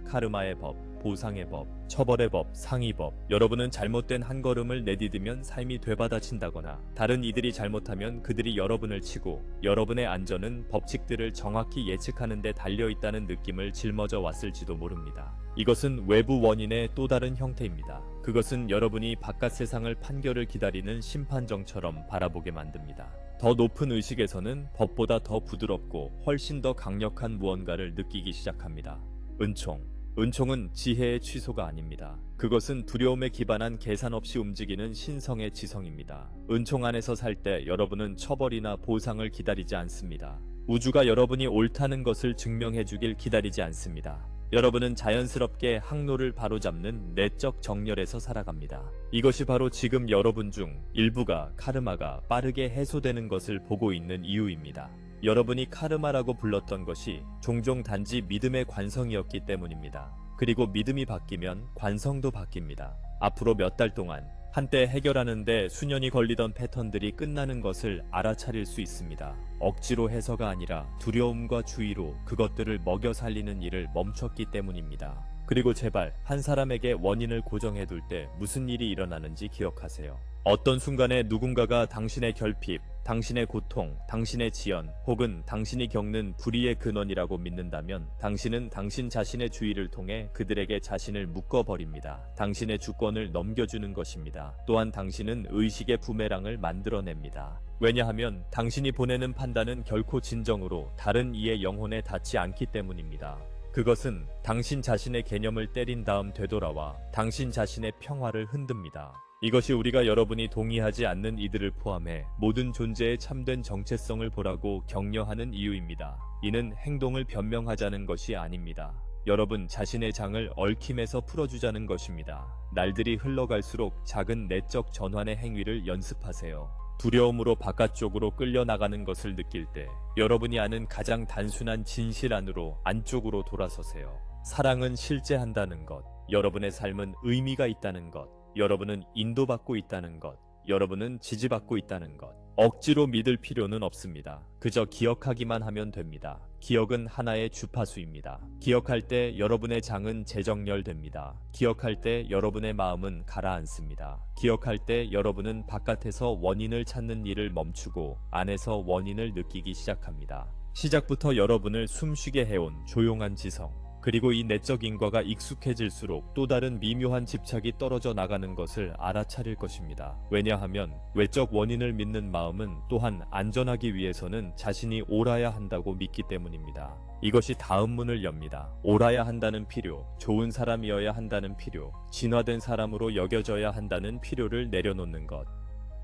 S1: 카르마의 법, 보상의 법, 처벌의 법, 상위법. 여러분은 잘못된 한 걸음을 내디디면 삶이 되받아친다거나 다른 이들이 잘못하면 그들이 여러분을 치고 여러분의 안전은 법칙들을 정확히 예측하는 데 달려있다는 느낌을 짊어져 왔을지도 모릅니다. 이것은 외부 원인의 또 다른 형태입니다. 그것은 여러분이 바깥 세상을 판결을 기다리는 심판정처럼 바라보게 만듭니다. 더 높은 의식에서는 법보다 더 부드럽고 훨씬 더 강력한 무언가를 느끼기 시작합니다. 은총. 은총은 지혜의 취소가 아닙니다. 그것은 두려움에 기반한 계산 없이 움직이는 신성의 지성입니다. 은총 안에서 살 때 여러분은 처벌이나 보상을 기다리지 않습니다. 우주가 여러분이 옳다는 것을 증명해주길 기다리지 않습니다. 여러분은 자연스럽게 항로를 바로잡는 내적 정렬에서 살아갑니다. 이것이 바로 지금 여러분 중 일부가 카르마가 빠르게 해소되는 것을 보고 있는 이유입니다. 여러분이 카르마라고 불렀던 것이 종종 단지 믿음의 관성이었기 때문입니다. 그리고 믿음이 바뀌면 관성도 바뀝니다. 앞으로 몇 달 동안 한때 해결하는데 수년이 걸리던 패턴들이 끝나는 것을 알아차릴 수 있습니다. 억지로 해서가 아니라 두려움과 주의로 그것들을 먹여 살리는 일을 멈췄기 때문입니다. 그리고 제발 한 사람에게 원인을 고정해둘 때 무슨 일이 일어나는지 기억하세요. 어떤 순간에 누군가가 당신의 결핍, 당신의 고통, 당신의 지연, 혹은 당신이 겪는 불의의 근원이라고 믿는다면 당신은 당신 자신의 주의를 통해 그들에게 자신을 묶어버립니다. 당신의 주권을 넘겨주는 것입니다. 또한 당신은 의식의 부메랑을 만들어냅니다. 왜냐하면 당신이 보내는 판단은 결코 진정으로 다른 이의 영혼에 닿지 않기 때문입니다. 그것은 당신 자신의 개념을 때린 다음 되돌아와 당신 자신의 평화를 흔듭니다. 이것이 우리가 여러분이 동의하지 않는 이들을 포함해 모든 존재의 참된 정체성을 보라고 격려하는 이유입니다. 이는 행동을 변명하자는 것이 아닙니다. 여러분 자신의 장을 얽힘에서 풀어주자는 것입니다. 날들이 흘러갈수록 작은 내적 전환의 행위를 연습하세요. 두려움으로 바깥쪽으로 끌려나가는 것을 느낄 때 여러분이 아는 가장 단순한 진실 안으로 안쪽으로 돌아서세요. 사랑은 실제한다는 것, 여러분의 삶은 의미가 있다는 것, 여러분은 인도받고 있다는 것, 여러분은 지지받고 있다는 것. 억지로 믿을 필요는 없습니다. 그저 기억하기만 하면 됩니다. 기억은 하나의 주파수입니다. 기억할 때 여러분의 장은 재정렬됩니다. 기억할 때 여러분의 마음은 가라앉습니다. 기억할 때 여러분은 바깥에서 원인을 찾는 일을 멈추고 안에서 원인을 느끼기 시작합니다. 시작부터 여러분을 숨쉬게 해온 조용한 지성, 그리고 이 내적 인과가 익숙해질수록 또 다른 미묘한 집착이 떨어져 나가는 것을 알아차릴 것입니다. 왜냐하면 외적 원인을 믿는 마음은 또한 안전하기 위해서는 자신이 옳아야 한다고 믿기 때문입니다. 이것이 다음 문을 엽니다. 옳아야 한다는 필요, 좋은 사람이어야 한다는 필요, 진화된 사람으로 여겨져야 한다는 필요를 내려놓는 것.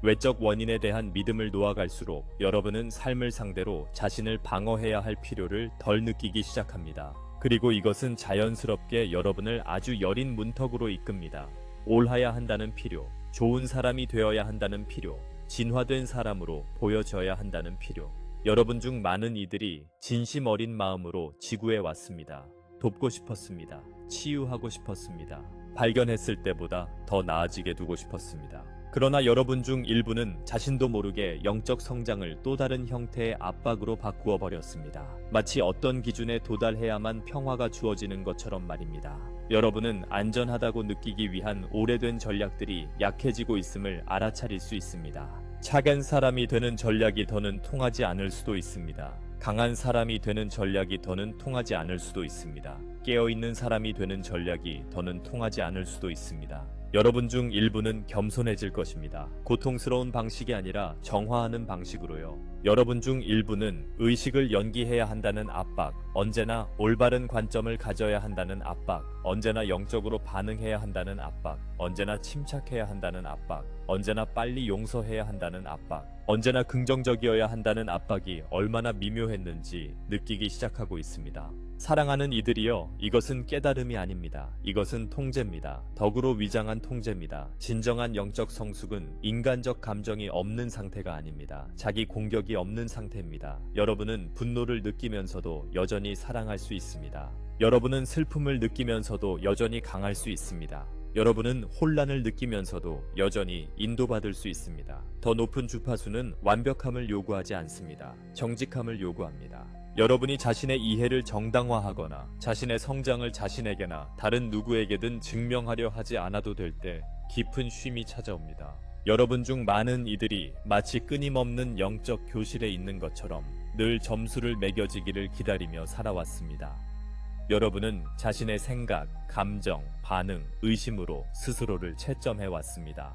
S1: 외적 원인에 대한 믿음을 놓아갈수록 여러분은 삶을 상대로 자신을 방어해야 할 필요를 덜 느끼기 시작합니다. 그리고 이것은 자연스럽게 여러분을 아주 여린 문턱으로 이끕니다. 옳아야 한다는 필요, 좋은 사람이 되어야 한다는 필요, 진화된 사람으로 보여져야 한다는 필요. 여러분 중 많은 이들이 진심 어린 마음으로 지구에 왔습니다. 돕고 싶었습니다. 치유하고 싶었습니다. 발견했을 때보다 더 나아지게 두고 싶었습니다. 그러나 여러분 중 일부는 자신도 모르게 영적 성장을 또 다른 형태의 압박으로 바꾸어 버렸습니다. 마치 어떤 기준에 도달해야만 평화가 주어지는 것처럼 말입니다. 여러분은 안전하다고 느끼기 위한 오래된 전략들이 약해지고 있음을 알아차릴 수 있습니다. 작은 사람이 되는 전략이 더는 통하지 않을 수도 있습니다. 강한 사람이 되는 전략이 더는 통하지 않을 수도 있습니다. 깨어있는 사람이 되는 전략이 더는 통하지 않을 수도 있습니다. 여러분 중 일부는 겸손해질 것입니다. 고통스러운 방식이 아니라 정화하는 방식으로요. 여러분 중 일부는 의식을 연기해야 한다는 압박, 언제나 올바른 관점을 가져야 한다는 압박, 언제나 영적으로 반응해야 한다는 압박, 언제나 침착해야 한다는 압박, 언제나 빨리 용서해야 한다는 압박, 언제나 긍정적이어야 한다는 압박이 얼마나 미묘했는지 느끼기 시작하고 있습니다. 사랑하는 이들이여, 이것은 깨달음이 아닙니다. 이것은 통제입니다. 덕으로 위장한 통제입니다. 진정한 영적 성숙은 인간적 감정이 없는 상태가 아닙니다. 자기 공격이 없는 상태입니다. 여러분은 분노를 느끼면서도 여전히 사랑할 수 있습니다. 여러분은 슬픔을 느끼면서도 여전히 강할 수 있습니다. 여러분은 혼란을 느끼면서도 여전히 인도받을 수 있습니다. 더 높은 주파수는 완벽함을 요구하지 않습니다. 정직함을 요구합니다. 여러분이 자신의 이해를 정당화하거나 자신의 성장을 자신에게나 다른 누구에게든 증명하려 하지 않아도 될 때 깊은 쉼이 찾아옵니다. 여러분 중 많은 이들이 마치 끊임없는 영적 교실에 있는 것처럼 늘 점수를 매겨지기를 기다리며 살아왔습니다. 여러분은 자신의 생각, 감정, 반응, 의심으로 스스로를 채점해왔습니다.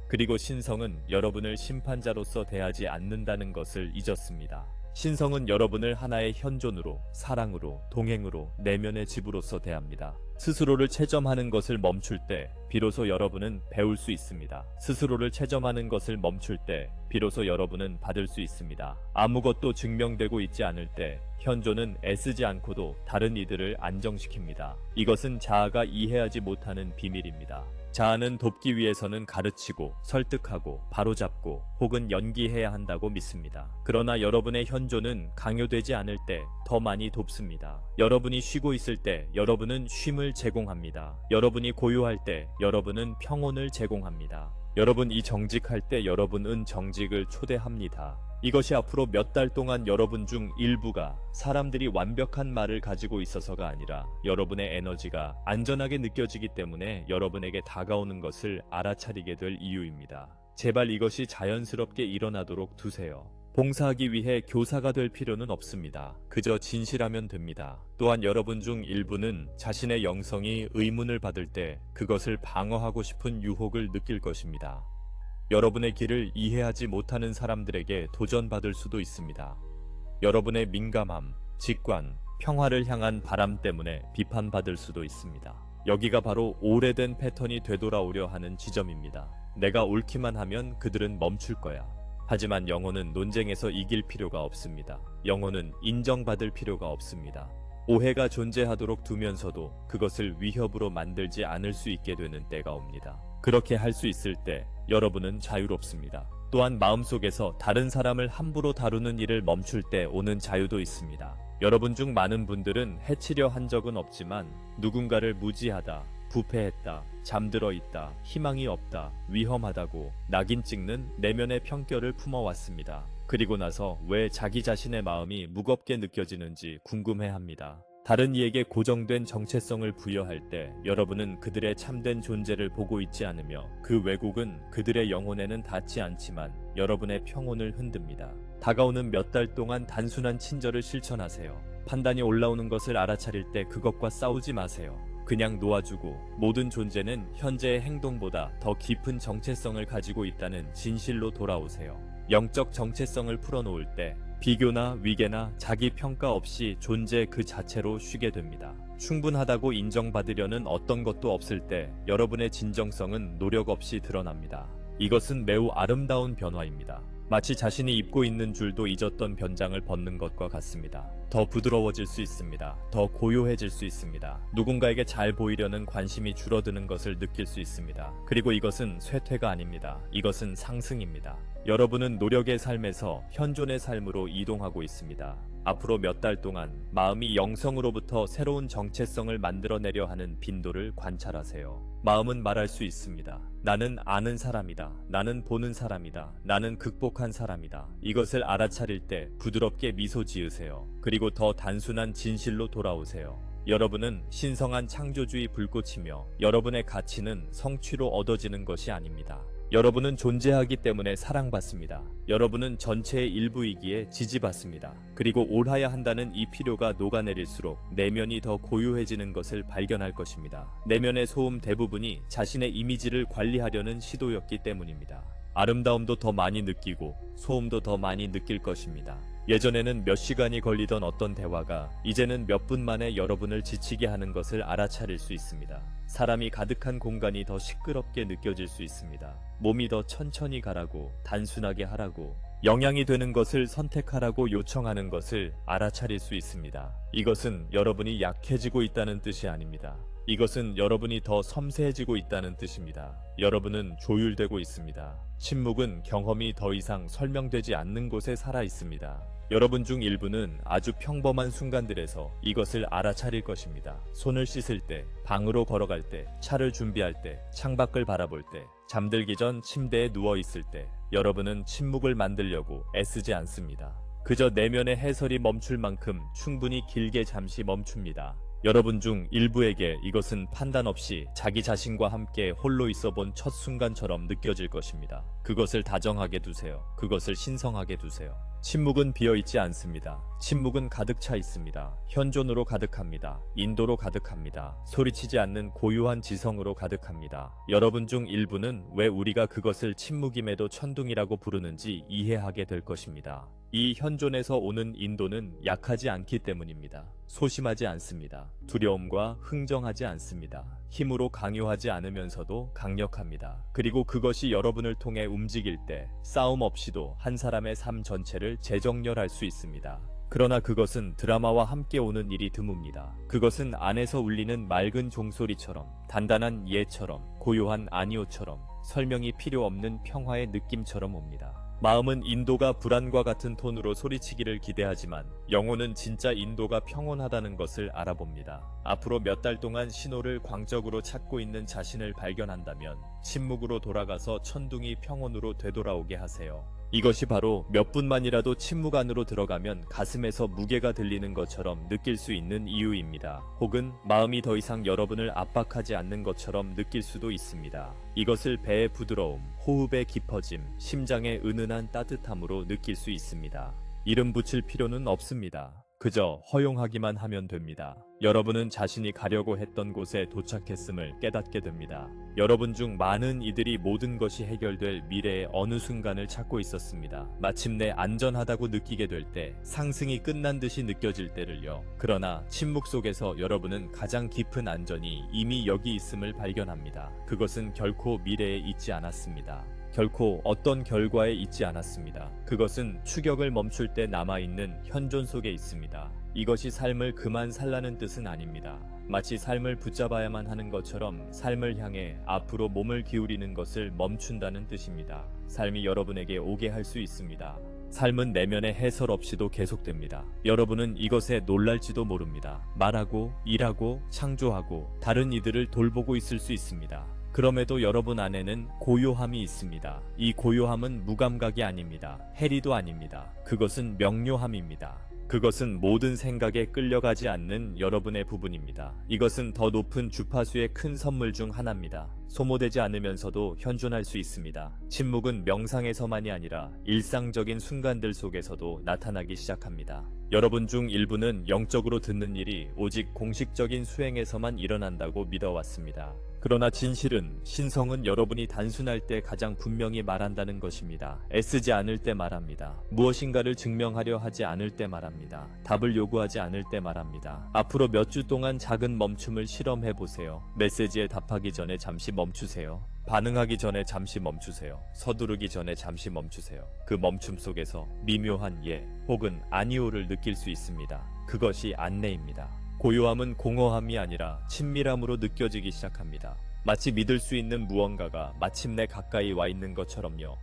S1: 그리고 신성은 여러분을 심판자로서 대하지 않는다는 것을 잊었습니다. 신성은 여러분을 하나의 현존으로, 사랑으로, 동행으로, 내면의 집으로서 대합니다. 스스로를 채점하는 것을 멈출 때 비로소 여러분은 배울 수 있습니다. 스스로를 채점하는 것을 멈출 때 비로소 여러분은 받을 수 있습니다. 아무것도 증명되고 있지 않을 때 현존은 애쓰지 않고도 다른 이들을 안정시킵니다. 이것은 자아가 이해하지 못하는 비밀입니다. 자아는 돕기 위해서는 가르치고 설득하고 바로잡고 혹은 연기해야 한다고 믿습니다. 그러나 여러분의 현존은 강요되지 않을 때 더 많이 돕습니다. 여러분이 쉬고 있을 때 여러분은 쉼을 제공합니다. 여러분이 고요할 때 여러분은 평온을 제공합니다. 여러분이 정직할 때 여러분은 정직을 초대합니다. 이것이 앞으로 몇 달 동안 여러분 중 일부가 사람들이 완벽한 말을 가지고 있어서가 아니라 여러분의 에너지가 안전하게 느껴지기 때문에 여러분에게 다가오는 것을 알아차리게 될 이유입니다. 제발 이것이 자연스럽게 일어나도록 두세요. 봉사하기 위해 교사가 될 필요는 없습니다. 그저 진실하면 됩니다. 또한 여러분 중 일부는 자신의 영성이 의문을 받을 때 그것을 방어하고 싶은 유혹을 느낄 것입니다. 여러분의 길을 이해하지 못하는 사람들에게 도전받을 수도 있습니다. 여러분의 민감함, 직관, 평화를 향한 바람 때문에 비판받을 수도 있습니다. 여기가 바로 오래된 패턴이 되돌아오려 하는 지점입니다. 내가 옳기만 하면 그들은 멈출 거야. 하지만 영혼은 논쟁에서 이길 필요가 없습니다. 영혼은 인정받을 필요가 없습니다. 오해가 존재하도록 두면서도 그것을 위협으로 만들지 않을 수 있게 되는 때가 옵니다. 그렇게 할 수 있을 때 여러분은 자유롭습니다. 또한 마음속에서 다른 사람을 함부로 다루는 일을 멈출 때 오는 자유도 있습니다. 여러분 중 많은 분들은 해치려 한 적은 없지만 누군가를 무지하다, 부패했다, 잠들어 있다, 희망이 없다, 위험하다고 낙인 찍는 내면의 편견을 품어왔습니다. 그리고 나서 왜 자기 자신의 마음이 무겁게 느껴지는지 궁금해합니다. 다른 이에게 고정된 정체성을 부여할 때 여러분은 그들의 참된 존재를 보고 있지 않으며 그 왜곡은 그들의 영혼에는 닿지 않지만 여러분의 평온을 흔듭니다. 다가오는 몇 달 동안 단순한 친절을 실천하세요. 판단이 올라오는 것을 알아차릴 때 그것과 싸우지 마세요. 그냥 놓아주고 모든 존재는 현재의 행동보다 더 깊은 정체성을 가지고 있다는 진실로 돌아오세요. 영적 정체성을 풀어놓을 때 비교나 위계나 자기 평가 없이 존재 그 자체로 쉬게 됩니다. 충분하다고 인정받으려는 어떤 것도 없을 때 여러분의 진정성은 노력 없이 드러납니다. 이것은 매우 아름다운 변화입니다. 마치 자신이 입고 있는 줄도 잊었던 변장을 벗는 것과 같습니다. 더 부드러워질 수 있습니다. 더 고요해질 수 있습니다. 누군가에게 잘 보이려는 관심이 줄어드는 것을 느낄 수 있습니다. 그리고 이것은 쇠퇴가 아닙니다. 이것은 상승입니다. 여러분은 노력의 삶에서 현존의 삶으로 이동하고 있습니다. 앞으로 몇 달 동안 마음이 영성으로부터 새로운 정체성을 만들어내려 하는 빈도를 관찰하세요. 마음은 말할 수 있습니다. 나는 아는 사람이다. 나는 보는 사람이다. 나는 극복한 사람이다. 이것을 알아차릴 때 부드럽게 미소 지으세요. 그리고 더 단순한 진실로 돌아오세요. 여러분은 신성한 창조주의 불꽃이며 여러분의 가치는 성취로 얻어지는 것이 아닙니다. 여러분은 존재하기 때문에 사랑받습니다. 여러분은 전체의 일부이기에 지지받습니다. 그리고 옳아야 한다는 이 필요가 녹아내릴수록 내면이 더 고요해지는 것을 발견할 것입니다. 내면의 소음 대부분이 자신의 이미지를 관리하려는 시도였기 때문입니다. 아름다움도 더 많이 느끼고 소음도 더 많이 느낄 것입니다. 예전에는 몇 시간이 걸리던 어떤 대화가 이제는 몇 분 만에 여러분을 지치게 하는 것을 알아차릴 수 있습니다. 사람이 가득한 공간이 더 시끄럽게 느껴질 수 있습니다. 몸이 더 천천히 가라고, 단순하게 하라고, 영향이 되는 것을 선택하라고 요청하는 것을 알아차릴 수 있습니다. 이것은 여러분이 약해지고 있다는 뜻이 아닙니다. 이것은 여러분이 더 섬세해지고 있다는 뜻입니다. 여러분은 조율되고 있습니다. 침묵은 경험이 더 이상 설명되지 않는 곳에 살아 있습니다. 여러분 중 일부는 아주 평범한 순간들에서 이것을 알아차릴 것입니다. 손을 씻을 때, 방으로 걸어갈 때, 차를 준비할 때, 창밖을 바라볼 때, 잠들기 전 침대에 누워 있을 때, 여러분은 침묵을 만들려고 애쓰지 않습니다. 그저 내면의 해설이 멈출 만큼 충분히 길게 잠시 멈춥니다. 여러분 중 일부에게 이것은 판단 없이 자기 자신과 함께 홀로 있어 본 첫 순간처럼 느껴질 것입니다. 그것을 다정하게 두세요. 그것을 신성하게 두세요. 침묵은 비어있지 않습니다. 침묵은 가득 차 있습니다. 현존으로 가득합니다. 인도로 가득합니다. 소리치지 않는 고유한 지성으로 가득합니다. 여러분 중 일부는 왜 우리가 그것을 침묵임에도 천둥이라고 부르는지 이해하게 될 것입니다. 이 현존에서 오는 인도는 약하지 않기 때문입니다. 소심하지 않습니다. 두려움과 흥정하지 않습니다. 힘으로 강요하지 않으면서도 강력합니다. 그리고 그것이 여러분을 통해 움직일 때 싸움 없이도 한 사람의 삶 전체를 재정렬할 수 있습니다. 그러나 그것은 드라마와 함께 오는 일이 드뭅니다. 그것은 안에서 울리는 맑은 종소리처럼, 단단한 예처럼, 고요한 아니오처럼, 설명이 필요 없는 평화의 느낌처럼 옵니다. 마음은 인도가 불안과 같은 톤으로 소리치기를 기대하지만 영혼은 진짜 인도가 평온하다는 것을 알아봅니다. 앞으로 몇 달 동안 신호를 광적으로 찾고 있는 자신을 발견한다면 침묵으로 돌아가서 천둥이 평온으로 되돌아오게 하세요. 이것이 바로 몇 분만이라도 침묵 안으로 들어가면 가슴에서 무게가 들리는 것처럼 느낄 수 있는 이유입니다. 혹은 마음이 더 이상 여러분을 압박하지 않는 것처럼 느낄 수도 있습니다. 이것을 배의 부드러움, 호흡의 깊어짐, 심장의 은은한 따뜻함으로 느낄 수 있습니다. 이름 붙일 필요는 없습니다. 그저 허용하기만 하면 됩니다. 여러분은 자신이 가려고 했던 곳에 도착했음을 깨닫게 됩니다. 여러분 중 많은 이들이 모든 것이 해결될 미래의 어느 순간을 찾고 있었습니다. 마침내 안전하다고 느끼게 될 때, 상승이 끝난 듯이 느껴질 때를요. 그러나 침묵 속에서 여러분은 가장 깊은 안전이 이미 여기 있음을 발견합니다. 그것은 결코 미래에 있지 않았습니다. 결코 어떤 결과에 있지 않았습니다. 그것은 추격을 멈출 때 남아있는 현존 속에 있습니다. 이것이 삶을 그만 살라는 뜻은 아닙니다. 마치 삶을 붙잡아야만 하는 것처럼 삶을 향해 앞으로 몸을 기울이는 것을 멈춘다는 뜻입니다. 삶이 여러분에게 오게 할 수 있습니다. 삶은 내면의 해설 없이도 계속됩니다. 여러분은 이것에 놀랄지도 모릅니다. 말하고, 일하고, 창조하고, 다른 이들을 돌보고 있을 수 있습니다. 그럼에도 여러분 안에는 고요함이 있습니다. 이 고요함은 무감각이 아닙니다. 해리도 아닙니다. 그것은 명료함입니다. 그것은 모든 생각에 끌려가지 않는 여러분의 부분입니다. 이것은 더 높은 주파수의 큰 선물 중 하나입니다. 소모되지 않으면서도 현존할 수 있습니다. 침묵은 명상에서만이 아니라 일상적인 순간들 속에서도 나타나기 시작합니다. 여러분 중 일부는 영적으로 듣는 일이 오직 공식적인 수행에서만 일어난다고 믿어왔습니다. 그러나 진실은, 신성은 여러분이 단순할 때 가장 분명히 말한다는 것입니다. 애쓰지 않을 때 말합니다. 무엇인가를 증명하려 하지 않을 때 말합니다. 답을 요구하지 않을 때 말합니다. 앞으로 몇 주 동안 작은 멈춤을 실험해보세요. 메시지에 답하기 전에 잠시 멈추세요. 반응하기 전에 잠시 멈추세요. 서두르기 전에 잠시 멈추세요. 그 멈춤 속에서 미묘한 예 혹은 아니오를 느낄 수 있습니다. 그것이 안내입니다. 고요함은 공허함이 아니라 친밀함으로 느껴지기 시작합니다. 마치 믿을 수 있는 무언가가 마침내 가까이 와 있는 것처럼요.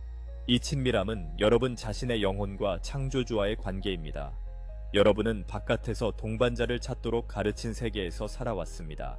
S1: 이 친밀함은 여러분 자신의 영혼과 창조주와의 관계입니다. 여러분은 바깥에서 동반자를 찾도록 가르친 세계에서 살아왔습니다.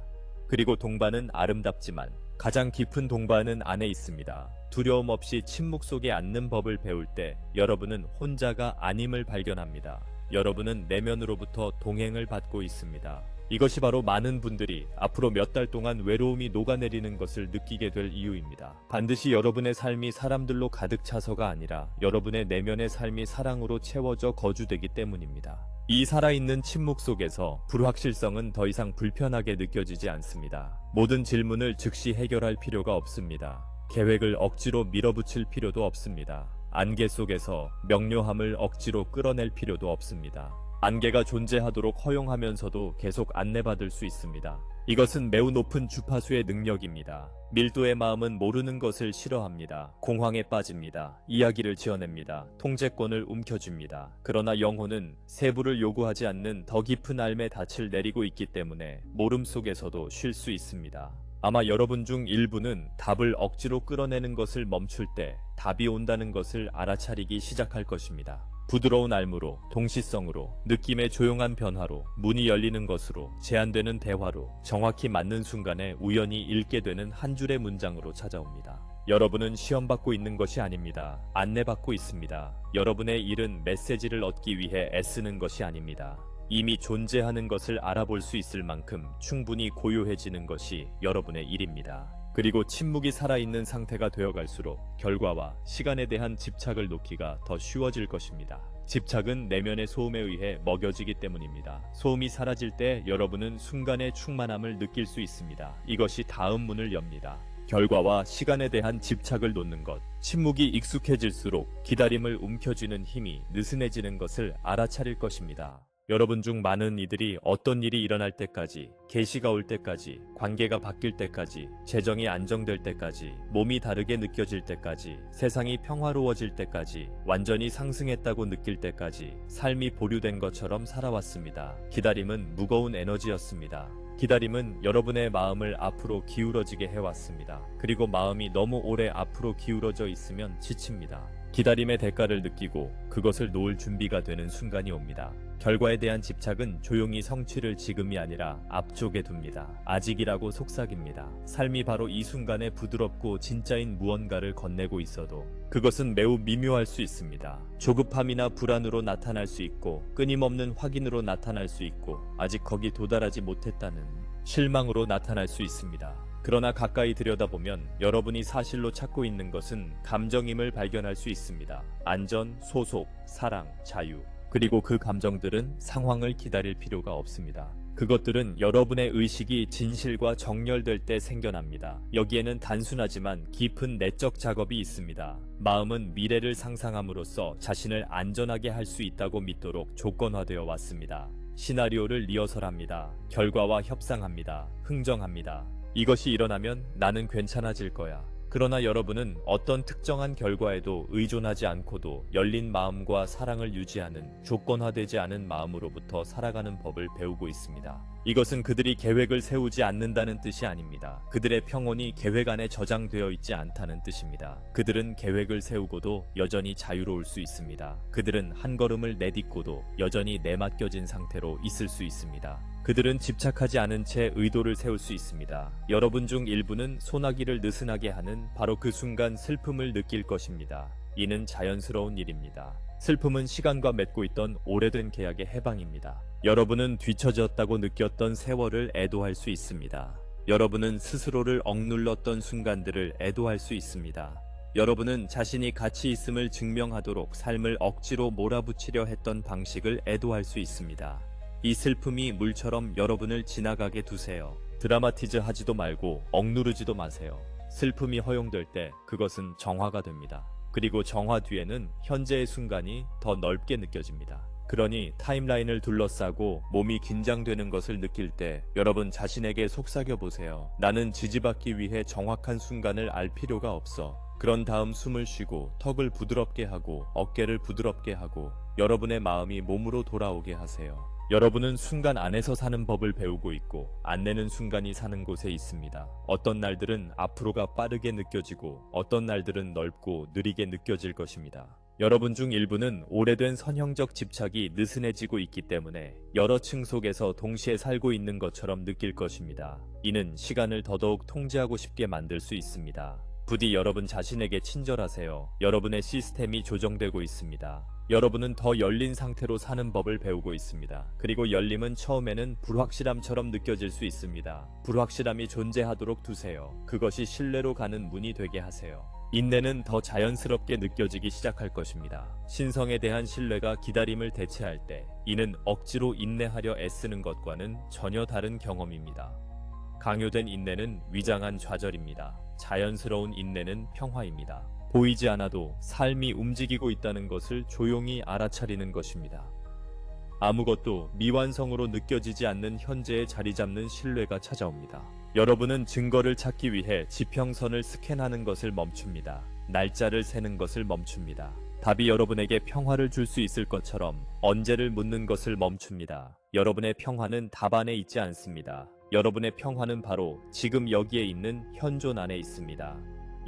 S1: 그리고 동반은 아름답지만 가장 깊은 동반은 안에 있습니다. 두려움 없이 침묵 속에 앉는 법을 배울 때 여러분은 혼자가 아님을 발견합니다. 여러분은 내면으로부터 동행을 받고 있습니다. 이것이 바로 많은 분들이 앞으로 몇 달 동안 외로움이 녹아내리는 것을 느끼게 될 이유입니다. 반드시 여러분의 삶이 사람들로 가득 차서가 아니라 여러분의 내면의 삶이 사랑으로 채워져 거주되기 때문입니다. 이 살아있는 침묵 속에서 불확실성은 더 이상 불편하게 느껴지지 않습니다. 모든 질문을 즉시 해결할 필요가 없습니다. 계획을 억지로 밀어붙일 필요도 없습니다. 안개 속에서 명료함을 억지로 끌어낼 필요도 없습니다. 안개가 존재하도록 허용하면서도 계속 안내받을 수 있습니다. 이것은 매우 높은 주파수의 능력입니다. 밀도의 마음은 모르는 것을 싫어합니다. 공황에 빠집니다. 이야기를 지어냅니다. 통제권을 움켜쥡니다. 그러나 영혼은 세부를 요구하지 않는 더 깊은 삶의 닻을 내리고 있기 때문에 모름 속에서도 쉴 수 있습니다. 아마 여러분 중 일부는 답을 억지로 끌어내는 것을 멈출 때 답이 온다는 것을 알아차리기 시작할 것입니다. 부드러운 알무로, 동시성으로, 느낌의 조용한 변화로, 문이 열리는 것으로, 제한되는 대화로, 정확히 맞는 순간에 우연히 읽게 되는 한 줄의 문장으로 찾아옵니다. 여러분은 시험받고 있는 것이 아닙니다. 안내받고 있습니다. 여러분의 일은 메시지를 얻기 위해 애쓰는 것이 아닙니다. 이미 존재하는 것을 알아볼 수 있을 만큼 충분히 고요해지는 것이 여러분의 일입니다. 그리고 침묵이 살아있는 상태가 되어갈수록 결과와 시간에 대한 집착을 놓기가 더 쉬워질 것입니다. 집착은 내면의 소음에 의해 먹여지기 때문입니다. 소음이 사라질 때 여러분은 순간의 충만함을 느낄 수 있습니다. 이것이 다음 문을 엽니다. 결과와 시간에 대한 집착을 놓는 것. 침묵이 익숙해질수록 기다림을 움켜쥐는 힘이 느슨해지는 것을 알아차릴 것입니다. 여러분 중 많은 이들이 어떤 일이 일어날 때까지, 계시가 올 때까지, 관계가 바뀔 때까지, 재정이 안정될 때까지, 몸이 다르게 느껴질 때까지, 세상이 평화로워질 때까지, 완전히 상승했다고 느낄 때까지 삶이 보류된 것처럼 살아왔습니다. 기다림은 무거운 에너지였습니다. 기다림은 여러분의 마음을 앞으로 기울어지게 해왔습니다. 그리고 마음이 너무 오래 앞으로 기울어져 있으면 지칩니다. 기다림의 대가를 느끼고 그것을 놓을 준비가 되는 순간이 옵니다. 결과에 대한 집착은 조용히 성취를 지금이 아니라 앞쪽에 둡니다. 아직이라고 속삭입니다. 삶이 바로 이 순간에 부드럽고 진짜인 무언가를 건네고 있어도 그것은 매우 미묘할 수 있습니다. 조급함이나 불안으로 나타날 수 있고 끊임없는 확인으로 나타날 수 있고 아직 거기 도달하지 못했다는 실망으로 나타날 수 있습니다. 그러나 가까이 들여다보면 여러분이 사실로 찾고 있는 것은 감정임을 발견할 수 있습니다. 안전, 소속, 사랑, 자유. 그리고 그 감정들은 상황을 기다릴 필요가 없습니다. 그것들은 여러분의 의식이 진실과 정렬될 때 생겨납니다. 여기에는 단순하지만 깊은 내적 작업이 있습니다. 마음은 미래를 상상함으로써 자신을 안전하게 할 수 있다고 믿도록 조건화되어 왔습니다. 시나리오를 리허설합니다. 결과와 협상합니다. 흥정합니다. 이것이 일어나면 나는 괜찮아질 거야. 그러나 여러분은 어떤 특정한 결과에도 의존하지 않고도 열린 마음과 사랑을 유지하는 조건화되지 않은 마음으로부터 살아가는 법을 배우고 있습니다. 이것은 그들이 계획을 세우지 않는다는 뜻이 아닙니다. 그들의 평온이 계획 안에 저장되어 있지 않다는 뜻입니다. 그들은 계획을 세우고도 여전히 자유로울 수 있습니다. 그들은 한 걸음을 내딛고도 여전히 내맡겨진 상태로 있을 수 있습니다. 그들은 집착하지 않은 채 의도를 세울 수 있습니다. 여러분 중 일부는 소나기를 느슨하게 하는 바로 그 순간 슬픔을 느낄 것입니다. 이는 자연스러운 일입니다. 슬픔은 시간과 맺고 있던 오래된 계약의 해방입니다. 여러분은 뒤처졌다고 느꼈던 세월을 애도할 수 있습니다. 여러분은 스스로를 억눌렀던 순간들을 애도할 수 있습니다. 여러분은 자신이 가치 있음을 증명하도록 삶을 억지로 몰아붙이려 했던 방식을 애도할 수 있습니다. 이 슬픔이 물처럼 여러분을 지나가게 두세요. 드라마티즈 하지도 말고 억누르지도 마세요. 슬픔이 허용될 때 그것은 정화가 됩니다. 그리고 정화 뒤에는 현재의 순간이 더 넓게 느껴집니다. 그러니 타임라인을 둘러싸고 몸이 긴장되는 것을 느낄 때 여러분 자신에게 속삭여 보세요. 나는 지지받기 위해 정확한 순간을 알 필요가 없어. 그런 다음 숨을 쉬고 턱을 부드럽게 하고 어깨를 부드럽게 하고 여러분의 마음이 몸으로 돌아오게 하세요. 여러분은 순간 안에서 사는 법을 배우고 있고 안 내는 순간이 사는 곳에 있습니다. 어떤 날들은 앞으로가 빠르게 느껴지고 어떤 날들은 넓고 느리게 느껴질 것입니다. 여러분 중 일부는 오래된 선형적 집착이 느슨해지고 있기 때문에 여러 층 속에서 동시에 살고 있는 것처럼 느낄 것입니다. 이는 시간을 더더욱 통제하고 싶게 만들 수 있습니다. 부디 여러분 자신에게 친절하세요. 여러분의 시스템이 조정되고 있습니다. 여러분은 더 열린 상태로 사는 법을 배우고 있습니다. 그리고 열림은 처음에는 불확실함처럼 느껴질 수 있습니다. 불확실함이 존재하도록 두세요. 그것이 신뢰로 가는 문이 되게 하세요. 인내는 더 자연스럽게 느껴지기 시작할 것입니다. 신성에 대한 신뢰가 기다림을 대체할 때 이는 억지로 인내하려 애쓰는 것과는 전혀 다른 경험입니다. 강요된 인내는 위장한 좌절입니다. 자연스러운 인내는 평화입니다. 보이지 않아도 삶이 움직이고 있다는 것을 조용히 알아차리는 것입니다. 아무것도 미완성으로 느껴지지 않는 현재에 자리 잡는 신뢰가 찾아옵니다. 여러분은 증거를 찾기 위해 지평선을 스캔하는 것을 멈춥니다. 날짜를 세는 것을 멈춥니다. 답이 여러분에게 평화를 줄 수 있을 것처럼 언제를 묻는 것을 멈춥니다. 여러분의 평화는 답 안에 있지 않습니다. 여러분의 평화는 바로 지금 여기에 있는 현존 안에 있습니다.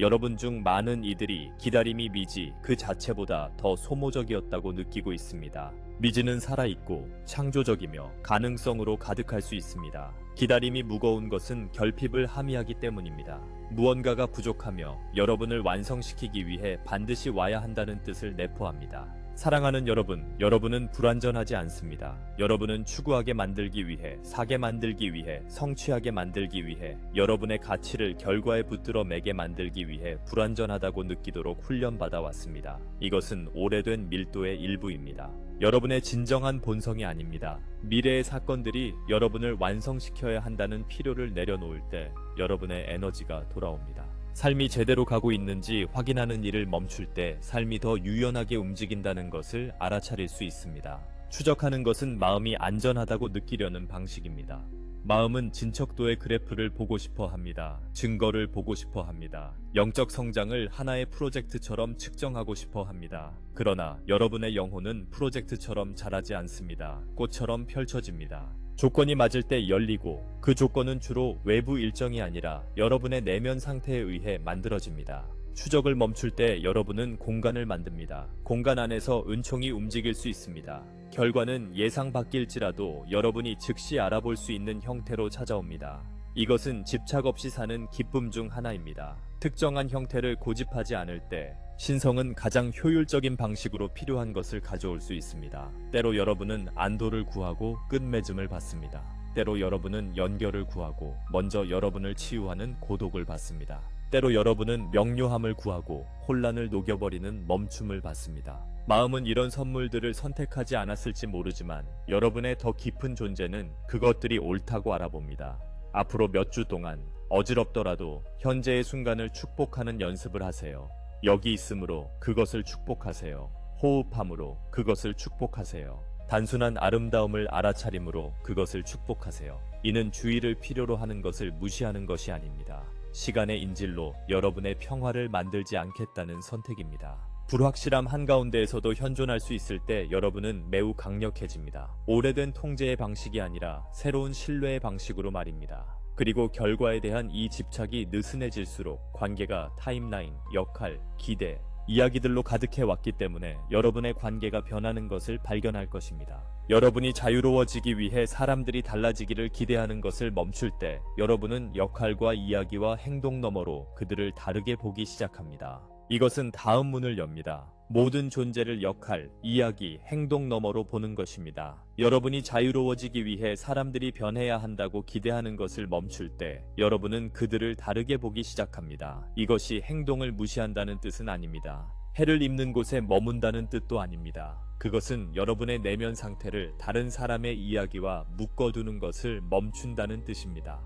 S1: 여러분 중 많은 이들이 기다림이 미지 그 자체보다 더 소모적이었다고 느끼고 있습니다. 미지는 살아있고 창조적이며 가능성으로 가득할 수 있습니다. 기다림이 무거운 것은 결핍을 함의하기 때문입니다. 무언가가 부족하며 여러분을 완성시키기 위해 반드시 와야 한다는 뜻을 내포합니다. 사랑하는 여러분, 여러분은 불완전하지 않습니다. 여러분은 추구하게 만들기 위해, 사게 만들기 위해, 성취하게 만들기 위해, 여러분의 가치를 결과에 붙들어 매게 만들기 위해 불완전하다고 느끼도록 훈련받아 왔습니다. 이것은 오래된 밀도의 일부입니다. 여러분의 진정한 본성이 아닙니다. 미래의 사건들이 여러분을 완성시켜야 한다는 필요를 내려놓을 때 여러분의 에너지가 돌아옵니다. 삶이 제대로 가고 있는지 확인하는 일을 멈출 때 삶이 더 유연하게 움직인다는 것을 알아차릴 수 있습니다. 추적하는 것은 마음이 안전하다고 느끼려는 방식입니다. 마음은 진척도의 그래프를 보고 싶어 합니다. 증거를 보고 싶어 합니다. 영적 성장을 하나의 프로젝트처럼 측정하고 싶어 합니다. 그러나 여러분의 영혼은 프로젝트처럼 자라지 않습니다. 꽃처럼 펼쳐집니다. 조건이 맞을 때 열리고 그 조건은 주로 외부 일정이 아니라 여러분의 내면 상태에 의해 만들어집니다. 추적을 멈출 때 여러분은 공간을 만듭니다. 공간 안에서 은총이 움직일 수 있습니다. 결과는 예상 밖일지라도 여러분이 즉시 알아볼 수 있는 형태로 찾아옵니다. 이것은 집착 없이 사는 기쁨 중 하나입니다. 특정한 형태를 고집하지 않을 때 신성은 가장 효율적인 방식으로 필요한 것을 가져올 수 있습니다. 때로 여러분은 안도를 구하고 끝맺음을 받습니다. 때로 여러분은 연결을 구하고 먼저 여러분을 치유하는 고독을 받습니다. 때로 여러분은 명료함을 구하고 혼란을 녹여버리는 멈춤을 받습니다. 마음은 이런 선물들을 선택하지 않았을지 모르지만 여러분의 더 깊은 존재는 그것들이 옳다고 알아봅니다. 앞으로 몇 주 동안 어지럽더라도 현재의 순간을 축복하는 연습을 하세요. 여기 있음으로 그것을 축복하세요. 호흡함으로 그것을 축복하세요. 단순한 아름다움을 알아차림으로 그것을 축복하세요. 이는 주의를 필요로 하는 것을 무시하는 것이 아닙니다. 시간의 인질로 여러분의 평화를 만들지 않겠다는 선택입니다. 불확실함 한가운데에서도 현존할 수 있을 때 여러분은 매우 강력해집니다. 오래된 통제의 방식이 아니라 새로운 신뢰의 방식으로 말입니다. 그리고 결과에 대한 이 집착이 느슨해질수록 관계가 타임라인, 역할, 기대, 이야기들로 가득해 왔기 때문에 여러분의 관계가 변하는 것을 발견할 것입니다. 여러분이 자유로워지기 위해 사람들이 달라지기를 기대하는 것을 멈출 때 여러분은 역할과 이야기와 행동 너머로 그들을 다르게 보기 시작합니다. 이것은 다음 문을 엽니다. 모든 존재를 역할, 이야기, 행동 너머로 보는 것입니다. 여러분이 자유로워지기 위해 사람들이 변해야 한다고 기대하는 것을 멈출 때 여러분은 그들을 다르게 보기 시작합니다. 이것이 행동을 무시한다는 뜻은 아닙니다. 해를 입는 곳에 머문다는 뜻도 아닙니다. 그것은 여러분의 내면 상태를 다른 사람의 이야기와 묶어두는 것을 멈춘다는 뜻입니다.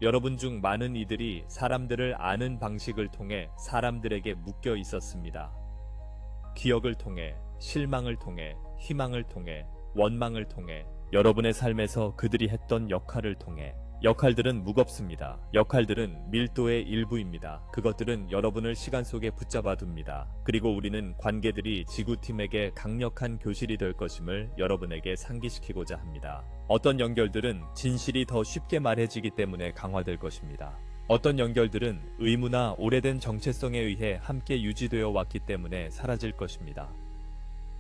S1: 여러분 중 많은 이들이 사람들을 아는 방식을 통해 사람들에게 묶여 있었습니다. 기억을 통해, 실망을 통해, 희망을 통해, 원망을 통해, 여러분의 삶에서 그들이 했던 역할을 통해. 역할들은 무겁습니다. 역할들은 밀도의 일부입니다. 그것들은 여러분을 시간 속에 붙잡아 둡니다. 그리고 우리는 관계들이 지구팀에게 강력한 교실이 될 것임을 여러분에게 상기시키고자 합니다. 어떤 연결들은 진실이 더 쉽게 말해지기 때문에 강화될 것입니다. 어떤 연결들은 의무나 오래된 정체성에 의해 함께 유지되어 왔기 때문에 사라질 것입니다.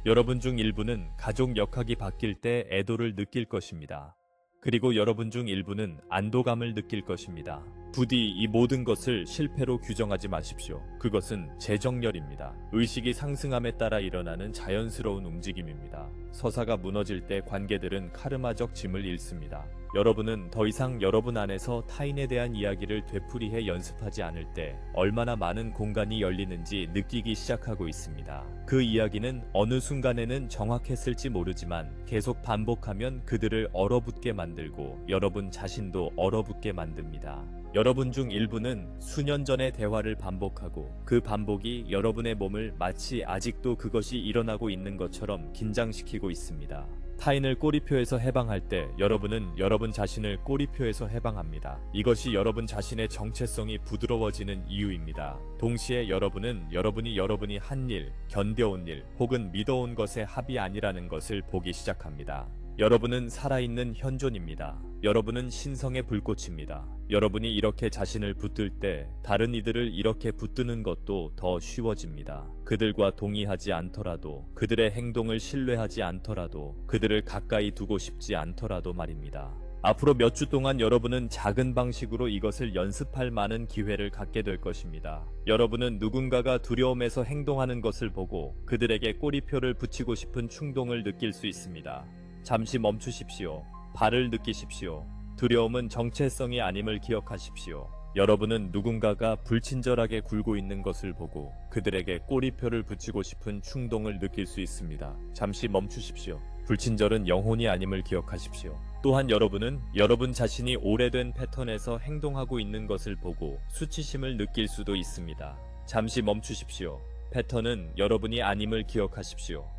S1: 여러분 중 일부는 가족 역학이 바뀔 때 애도를 느낄 것입니다. 그리고 여러분 중 일부는 안도감을 느낄 것입니다. 부디 이 모든 것을 실패로 규정하지 마십시오. 그것은 재정렬입니다. 의식이 상승함에 따라 일어나는 자연스러운 움직임입니다. 서사가 무너질 때 관계들은 카르마적 짐을 잃습니다. 여러분은 더 이상 여러분 안에서 타인에 대한 이야기를 되풀이해 연습하지 않을 때 얼마나 많은 공간이 열리는지 느끼기 시작하고 있습니다. 그 이야기는 어느 순간에는 정확했을지 모르지만 계속 반복하면 그들을 얼어붙게 만들고 여러분 자신도 얼어붙게 만듭니다. 여러분 중 일부는 수년 전의 대화를 반복하고 그 반복이 여러분의 몸을 마치 아직도 그것이 일어나고 있는 것처럼 긴장시키고 있습니다. 타인을 꼬리표에서 해방할 때 여러분은 여러분 자신을 꼬리표에서 해방합니다. 이것이 여러분 자신의 정체성이 부드러워지는 이유입니다. 동시에 여러분은 여러분이 한 일, 견뎌온 일, 혹은 믿어온 것의 합이 아니라는 것을 보기 시작합니다. 여러분은 살아있는 현존입니다. 여러분은 신성의 불꽃입니다. 여러분이 이렇게 자신을 붙들 때 다른 이들을 이렇게 붙드는 것도 더 쉬워집니다. 그들과 동의하지 않더라도, 그들의 행동을 신뢰하지 않더라도, 그들을 가까이 두고 싶지 않더라도 말입니다. 앞으로 몇 주 동안 여러분은 작은 방식으로 이것을 연습할 많은 기회를 갖게 될 것입니다. 여러분은 누군가가 두려움에서 행동하는 것을 보고 그들에게 꼬리표를 붙이고 싶은 충동을 느낄 수 있습니다. 잠시 멈추십시오. 발을 느끼십시오. 두려움은 정체성이 아님을 기억하십시오. 여러분은 누군가가 불친절하게 굴고 있는 것을 보고 그들에게 꼬리표를 붙이고 싶은 충동을 느낄 수 있습니다. 잠시 멈추십시오. 불친절은 영혼이 아님을 기억하십시오. 또한 여러분은 여러분 자신이 오래된 패턴에서 행동하고 있는 것을 보고 수치심을 느낄 수도 있습니다. 잠시 멈추십시오. 패턴은 여러분이 아님을 기억하십시오.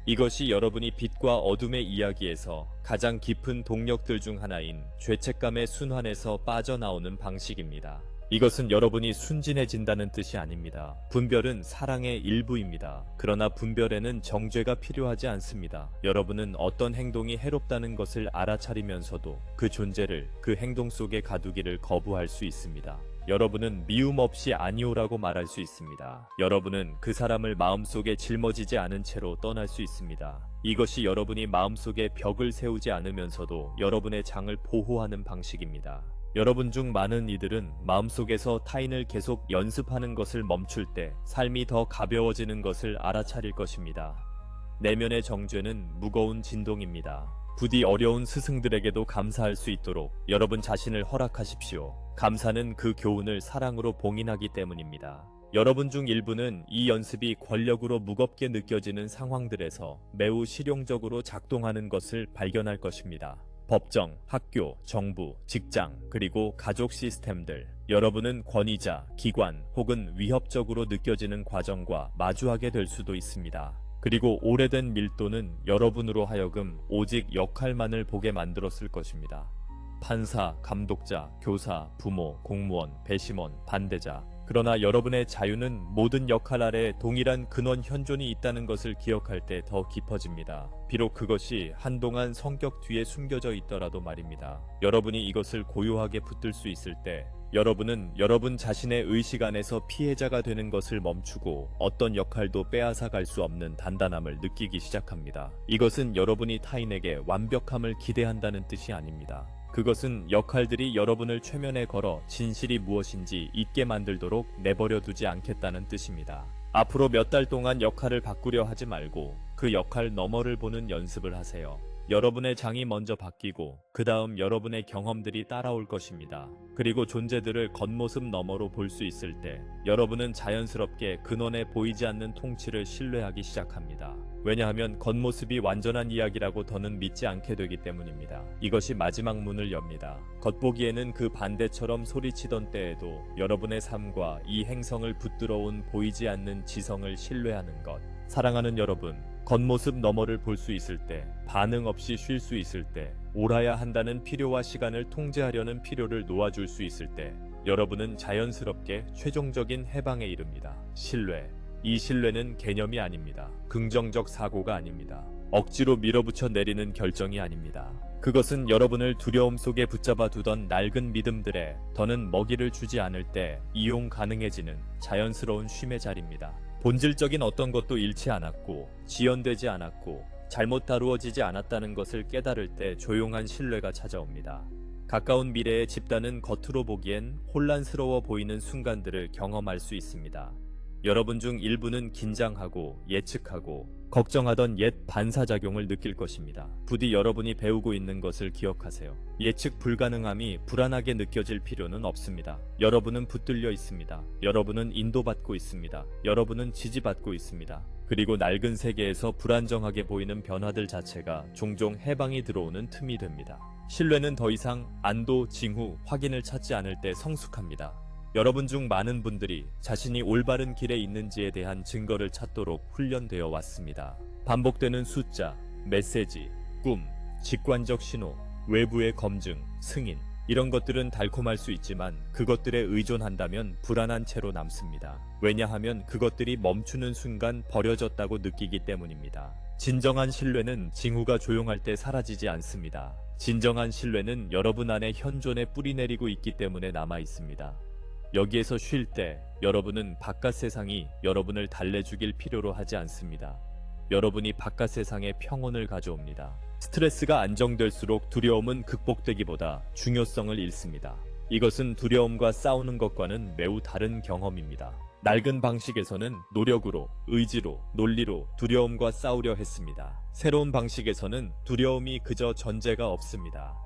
S1: 이것이 여러분이 빛과 어둠의 이야기에서 가장 깊은 동력들 중 하나인 죄책감의 순환에서 빠져나오는 방식입니다. 이것은 여러분이 순진해진다는 뜻이 아닙니다. 분별은 사랑의 일부입니다. 그러나 분별에는 정죄가 필요하지 않습니다. 여러분은 어떤 행동이 해롭다는 것을 알아차리면서도 그 존재를 그 행동 속에 가두기를 거부할 수 있습니다. 여러분은 미움 없이 아니오라고 말할 수 있습니다. 여러분은 그 사람을 마음속에 짊어지지 않은 채로 떠날 수 있습니다. 이것이 여러분이 마음속에 벽을 세우지 않으면서도 여러분의 장을 보호하는 방식입니다. 여러분 중 많은 이들은 마음속에서 타인을 계속 연습하는 것을 멈출 때 삶이 더 가벼워지는 것을 알아차릴 것입니다. 내면의 정죄는 무거운 진동입니다. 부디 어려운 스승들에게도 감사할 수 있도록 여러분 자신을 허락하십시오. 감사는 그 교훈을 사랑으로 봉인하기 때문입니다. 여러분 중 일부는 이 연습이 권력으로 무겁게 느껴지는 상황들에서 매우 실용적으로 작동하는 것을 발견할 것입니다. 법정, 학교, 정부, 직장, 그리고 가족 시스템들. 여러분은 권위자, 기관 혹은 위협적으로 느껴지는 과정과 마주하게 될 수도 있습니다. 그리고 오래된 밀도는 여러분으로 하여금 오직 역할만을 보게 만들었을 것입니다. 판사, 감독자, 교사, 부모, 공무원, 배심원, 반대자. 그러나 여러분의 자유는 모든 역할 아래 동일한 근원 현존이 있다는 것을 기억할 때 더 깊어집니다. 비록 그것이 한동안 성격 뒤에 숨겨져 있더라도 말입니다. 여러분이 이것을 고요하게 붙들 수 있을 때 여러분은 여러분 자신의 의식 안에서 피해자가 되는 것을 멈추고 어떤 역할도 빼앗아 갈 수 없는 단단함을 느끼기 시작합니다. 이것은 여러분이 타인에게 완벽함을 기대한다는 뜻이 아닙니다. 그것은 역할들이 여러분을 최면에 걸어 진실이 무엇인지 잊게 만들도록 내버려 두지 않겠다는 뜻입니다. 앞으로 몇 달 동안 역할을 바꾸려 하지 말고 그 역할 너머를 보는 연습을 하세요. 여러분의 장이 먼저 바뀌고 그 다음 여러분의 경험들이 따라올 것입니다. 그리고 존재들을 겉모습 너머로 볼 수 있을 때 여러분은 자연스럽게 근원에 보이지 않는 통치를 신뢰하기 시작합니다. 왜냐하면 겉모습이 완전한 이야기라고 더는 믿지 않게 되기 때문입니다. 이것이 마지막 문을 엽니다. 겉보기에는 그 반대처럼 소리치던 때에도 여러분의 삶과 이 행성을 붙들어온 보이지 않는 지성을 신뢰하는 것. 사랑하는 여러분, 겉모습 너머를 볼 수 있을 때, 반응 없이 쉴 수 있을 때, 옳아야 한다는 필요와 시간을 통제하려는 필요를 놓아줄 수 있을 때, 여러분은 자연스럽게 최종적인 해방에 이릅니다. 신뢰. 이 신뢰는 개념이 아닙니다. 긍정적 사고가 아닙니다. 억지로 밀어붙여 내리는 결정이 아닙니다. 그것은 여러분을 두려움 속에 붙잡아 두던 낡은 믿음들에 더는 먹이를 주지 않을 때 이용 가능해지는 자연스러운 쉼의 자리입니다. 본질적인 어떤 것도 잃지 않았고 지연되지 않았고 잘못 다루어지지 않았다는 것을 깨달을 때 조용한 신뢰가 찾아옵니다. 가까운 미래의 집단은 겉으로 보기엔 혼란스러워 보이는 순간들을 경험할 수 있습니다. 여러분 중 일부는 긴장하고 예측하고 걱정하던 옛 반사작용을 느낄 것입니다. 부디 여러분이 배우고 있는 것을 기억하세요. 예측 불가능함이 불안하게 느껴질 필요는 없습니다. 여러분은 붙들려 있습니다. 여러분은 인도받고 있습니다. 여러분은 지지받고 있습니다. 그리고 낡은 세계에서 불안정하게 보이는 변화들 자체가 종종 해방이 들어오는 틈이 됩니다. 신뢰는 더 이상 안도, 징후, 확인을 찾지 않을 때 성숙합니다. 여러분 중 많은 분들이 자신이 올바른 길에 있는지에 대한 증거를 찾도록 훈련되어 왔습니다. 반복되는 숫자, 메시지, 꿈, 직관적 신호, 외부의 검증, 승인, 이런 것들은 달콤할 수 있지만 그것들에 의존한다면 불안한 채로 남습니다. 왜냐하면 그것들이 멈추는 순간 버려졌다고 느끼기 때문입니다. 진정한 신뢰는 징후가 조용할 때 사라지지 않습니다. 진정한 신뢰는 여러분 안에 현존에 뿌리내리고 있기 때문에 남아 있습니다. 여기에서 쉴 때 여러분은 바깥 세상이 여러분을 달래주길 필요로 하지 않습니다. 여러분이 바깥 세상에 평온을 가져옵니다. 스트레스가 안정될수록 두려움은 극복되기보다 중요성을 잃습니다. 이것은 두려움과 싸우는 것과는 매우 다른 경험입니다. 낡은 방식에서는 노력으로, 의지로, 논리로 두려움과 싸우려 했습니다. 새로운 방식에서는 두려움이 그저 전제가 없습니다.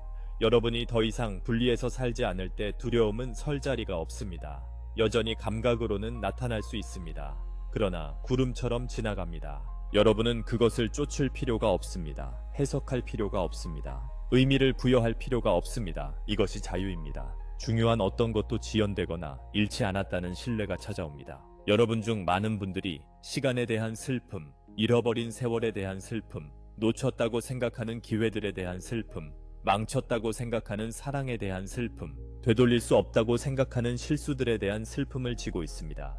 S1: 여러분이 더 이상 분리해서 살지 않을 때 두려움은 설 자리가 없습니다. 여전히 감각으로는 나타날 수 있습니다. 그러나 구름처럼 지나갑니다. 여러분은 그것을 쫓을 필요가 없습니다. 해석할 필요가 없습니다. 의미를 부여할 필요가 없습니다. 이것이 자유입니다. 중요한 어떤 것도 지연되거나 잃지 않았다는 신뢰가 찾아옵니다. 여러분 중 많은 분들이 시간에 대한 슬픔, 잃어버린 세월에 대한 슬픔, 놓쳤다고 생각하는 기회들에 대한 슬픔, 망쳤다고 생각하는 사랑에 대한 슬픔, 되돌릴 수 없다고 생각하는 실수들에 대한 슬픔을 지고 있습니다.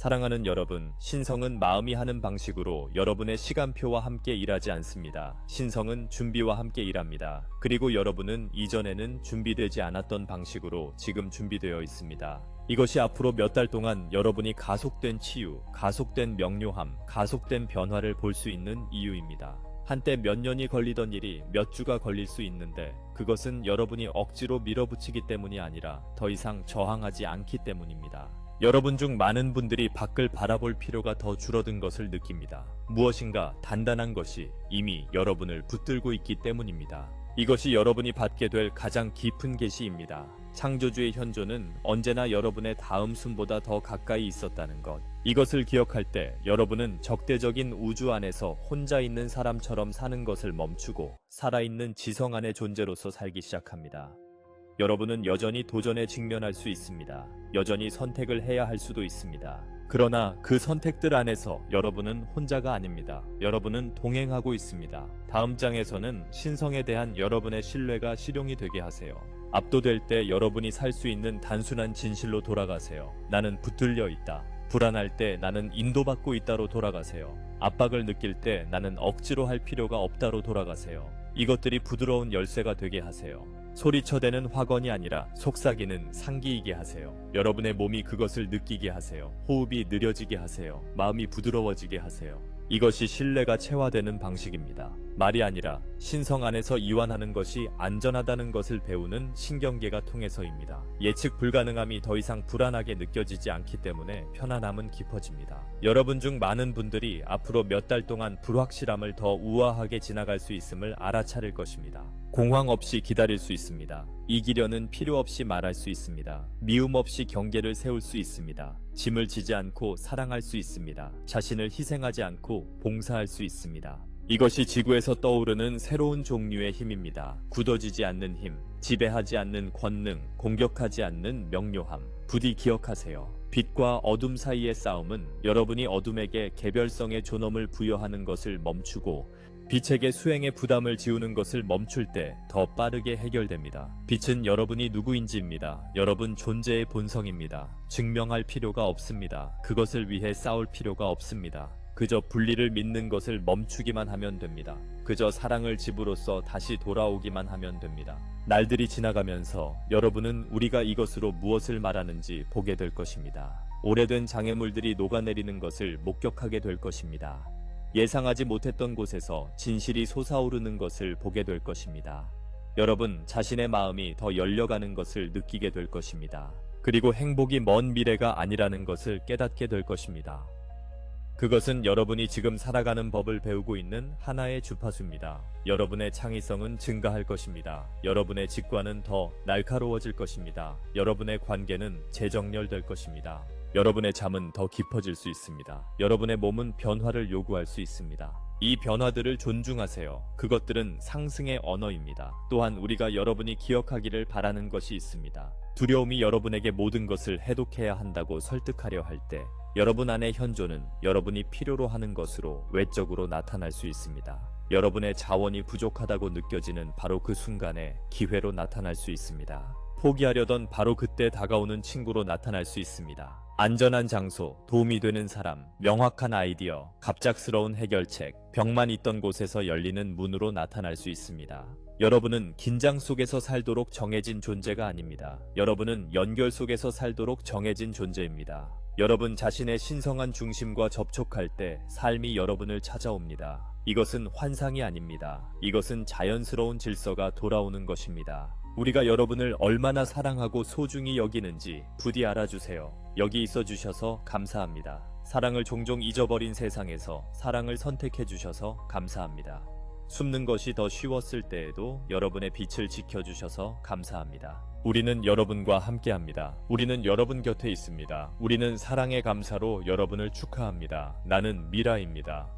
S1: 사랑하는 여러분, 신성은 마음이 하는 방식으로 여러분의 시간표와 함께 일하지 않습니다. 신성은 준비와 함께 일합니다. 그리고 여러분은 이전에는 준비되지 않았던 방식으로 지금 준비되어 있습니다. 이것이 앞으로 몇 달 동안 여러분이 가속된 치유, 가속된 명료함, 가속된 변화를 볼 수 있는 이유입니다. 한때 몇 년이 걸리던 일이 몇 주가 걸릴 수 있는데 그것은 여러분이 억지로 밀어붙이기 때문이 아니라 더 이상 저항하지 않기 때문입니다. 여러분 중 많은 분들이 밖을 바라볼 필요가 더 줄어든 것을 느낍니다. 무엇인가 단단한 것이 이미 여러분을 붙들고 있기 때문입니다. 이것이 여러분이 받게 될 가장 깊은 계시입니다. 창조주의 현존은 언제나 여러분의 다음 순보다 더 가까이 있었다는 것. 이것을 기억할 때 여러분은 적대적인 우주 안에서 혼자 있는 사람처럼 사는 것을 멈추고 살아있는 지성 안의 존재로서 살기 시작합니다. 여러분은 여전히 도전에 직면할 수 있습니다. 여전히 선택을 해야 할 수도 있습니다. 그러나 그 선택들 안에서 여러분은 혼자가 아닙니다. 여러분은 동행하고 있습니다. 다음 장에서는 신성에 대한 여러분의 신뢰가 실용이 되게 하세요. 압도될 때 여러분이 살 수 있는 단순한 진실로 돌아가세요. 나는 붙들려 있다. 불안할 때 나는 인도받고 있다로 돌아가세요. 압박을 느낄 때 나는 억지로 할 필요가 없다로 돌아가세요. 이것들이 부드러운 열쇠가 되게 하세요. 소리쳐대는 확언이 아니라 속삭이는 상기이게 하세요. 여러분의 몸이 그것을 느끼게 하세요. 호흡이 느려지게 하세요. 마음이 부드러워지게 하세요. 이것이 신뢰가 체화되는 방식입니다. 말이 아니라 신성 안에서 이완하는 것이 안전하다는 것을 배우는 신경계가 통해서입니다. 예측 불가능함이 더 이상 불안하게 느껴지지 않기 때문에 편안함은 깊어집니다. 여러분 중 많은 분들이 앞으로 몇 달 동안 불확실함을 더 우아하게 지나갈 수 있음을 알아차릴 것입니다. 공황 없이 기다릴 수 있습니다. 이기려는 필요 없이 말할 수 있습니다. 미움 없이 경계를 세울 수 있습니다. 짐을 지지 않고 사랑할 수 있습니다. 자신을 희생하지 않고 봉사할 수 있습니다. 이것이 지구에서 떠오르는 새로운 종류의 힘입니다. 굳어지지 않는 힘, 지배하지 않는 권능, 공격하지 않는 명료함. 부디 기억하세요. 빛과 어둠 사이의 싸움은 여러분이 어둠에게 개별성의 존엄을 부여하는 것을 멈추고 빛에게 수행의 부담을 지우는 것을 멈출 때 더 빠르게 해결됩니다. 빛은 여러분이 누구인지입니다. 여러분 존재의 본성입니다. 증명할 필요가 없습니다. 그것을 위해 싸울 필요가 없습니다. 그저 분리를 믿는 것을 멈추기만 하면 됩니다. 그저 사랑을 집으로써 다시 돌아오기만 하면 됩니다. 날들이 지나가면서 여러분은 우리가 이것으로 무엇을 말하는지 보게 될 것입니다. 오래된 장애물들이 녹아내리는 것을 목격하게 될 것입니다. 예상하지 못했던 곳에서 진실이 솟아오르는 것을 보게 될 것입니다. 여러분 자신의 마음이 더 열려가는 것을 느끼게 될 것입니다. 그리고 행복이 먼 미래가 아니라는 것을 깨닫게 될 것입니다. 그것은 여러분이 지금 살아가는 법을 배우고 있는 하나의 주파수입니다. 여러분의 창의성은 증가할 것입니다. 여러분의 직관은 더 날카로워질 것입니다. 여러분의 관계는 재정렬될 것입니다. 여러분의 잠은 더 깊어질 수 있습니다. 여러분의 몸은 변화를 요구할 수 있습니다. 이 변화들을 존중하세요. 그것들은 상승의 언어입니다. 또한 우리가 여러분이 기억하기를 바라는 것이 있습니다. 두려움이 여러분에게 모든 것을 해독해야 한다고 설득하려 할 때 여러분 안의 현존은 여러분이 필요로 하는 것으로 외적으로 나타날 수 있습니다. 여러분의 자원이 부족하다고 느껴지는 바로 그 순간에 기회로 나타날 수 있습니다. 포기하려던 바로 그때 다가오는 친구로 나타날 수 있습니다. 안전한 장소, 도움이 되는 사람, 명확한 아이디어, 갑작스러운 해결책, 벽만 있던 곳에서 열리는 문으로 나타날 수 있습니다. 여러분은 긴장 속에서 살도록 정해진 존재가 아닙니다. 여러분은 연결 속에서 살도록 정해진 존재입니다. 여러분 자신의 신성한 중심과 접촉할 때 삶이 여러분을 찾아옵니다. 이것은 환상이 아닙니다. 이것은 자연스러운 질서가 돌아오는 것입니다. 우리가 여러분을 얼마나 사랑하고 소중히 여기는지 부디 알아주세요. 여기 있어 주셔서 감사합니다. 사랑을 종종 잊어버린 세상에서 사랑을 선택해 주셔서 감사합니다. 숨는 것이 더 쉬웠을 때에도 여러분의 빛을 지켜주셔서 감사합니다. 우리는 여러분과 함께합니다. 우리는 여러분 곁에 있습니다. 우리는 사랑의 감사로 여러분을 축하합니다. 나는 미라입니다.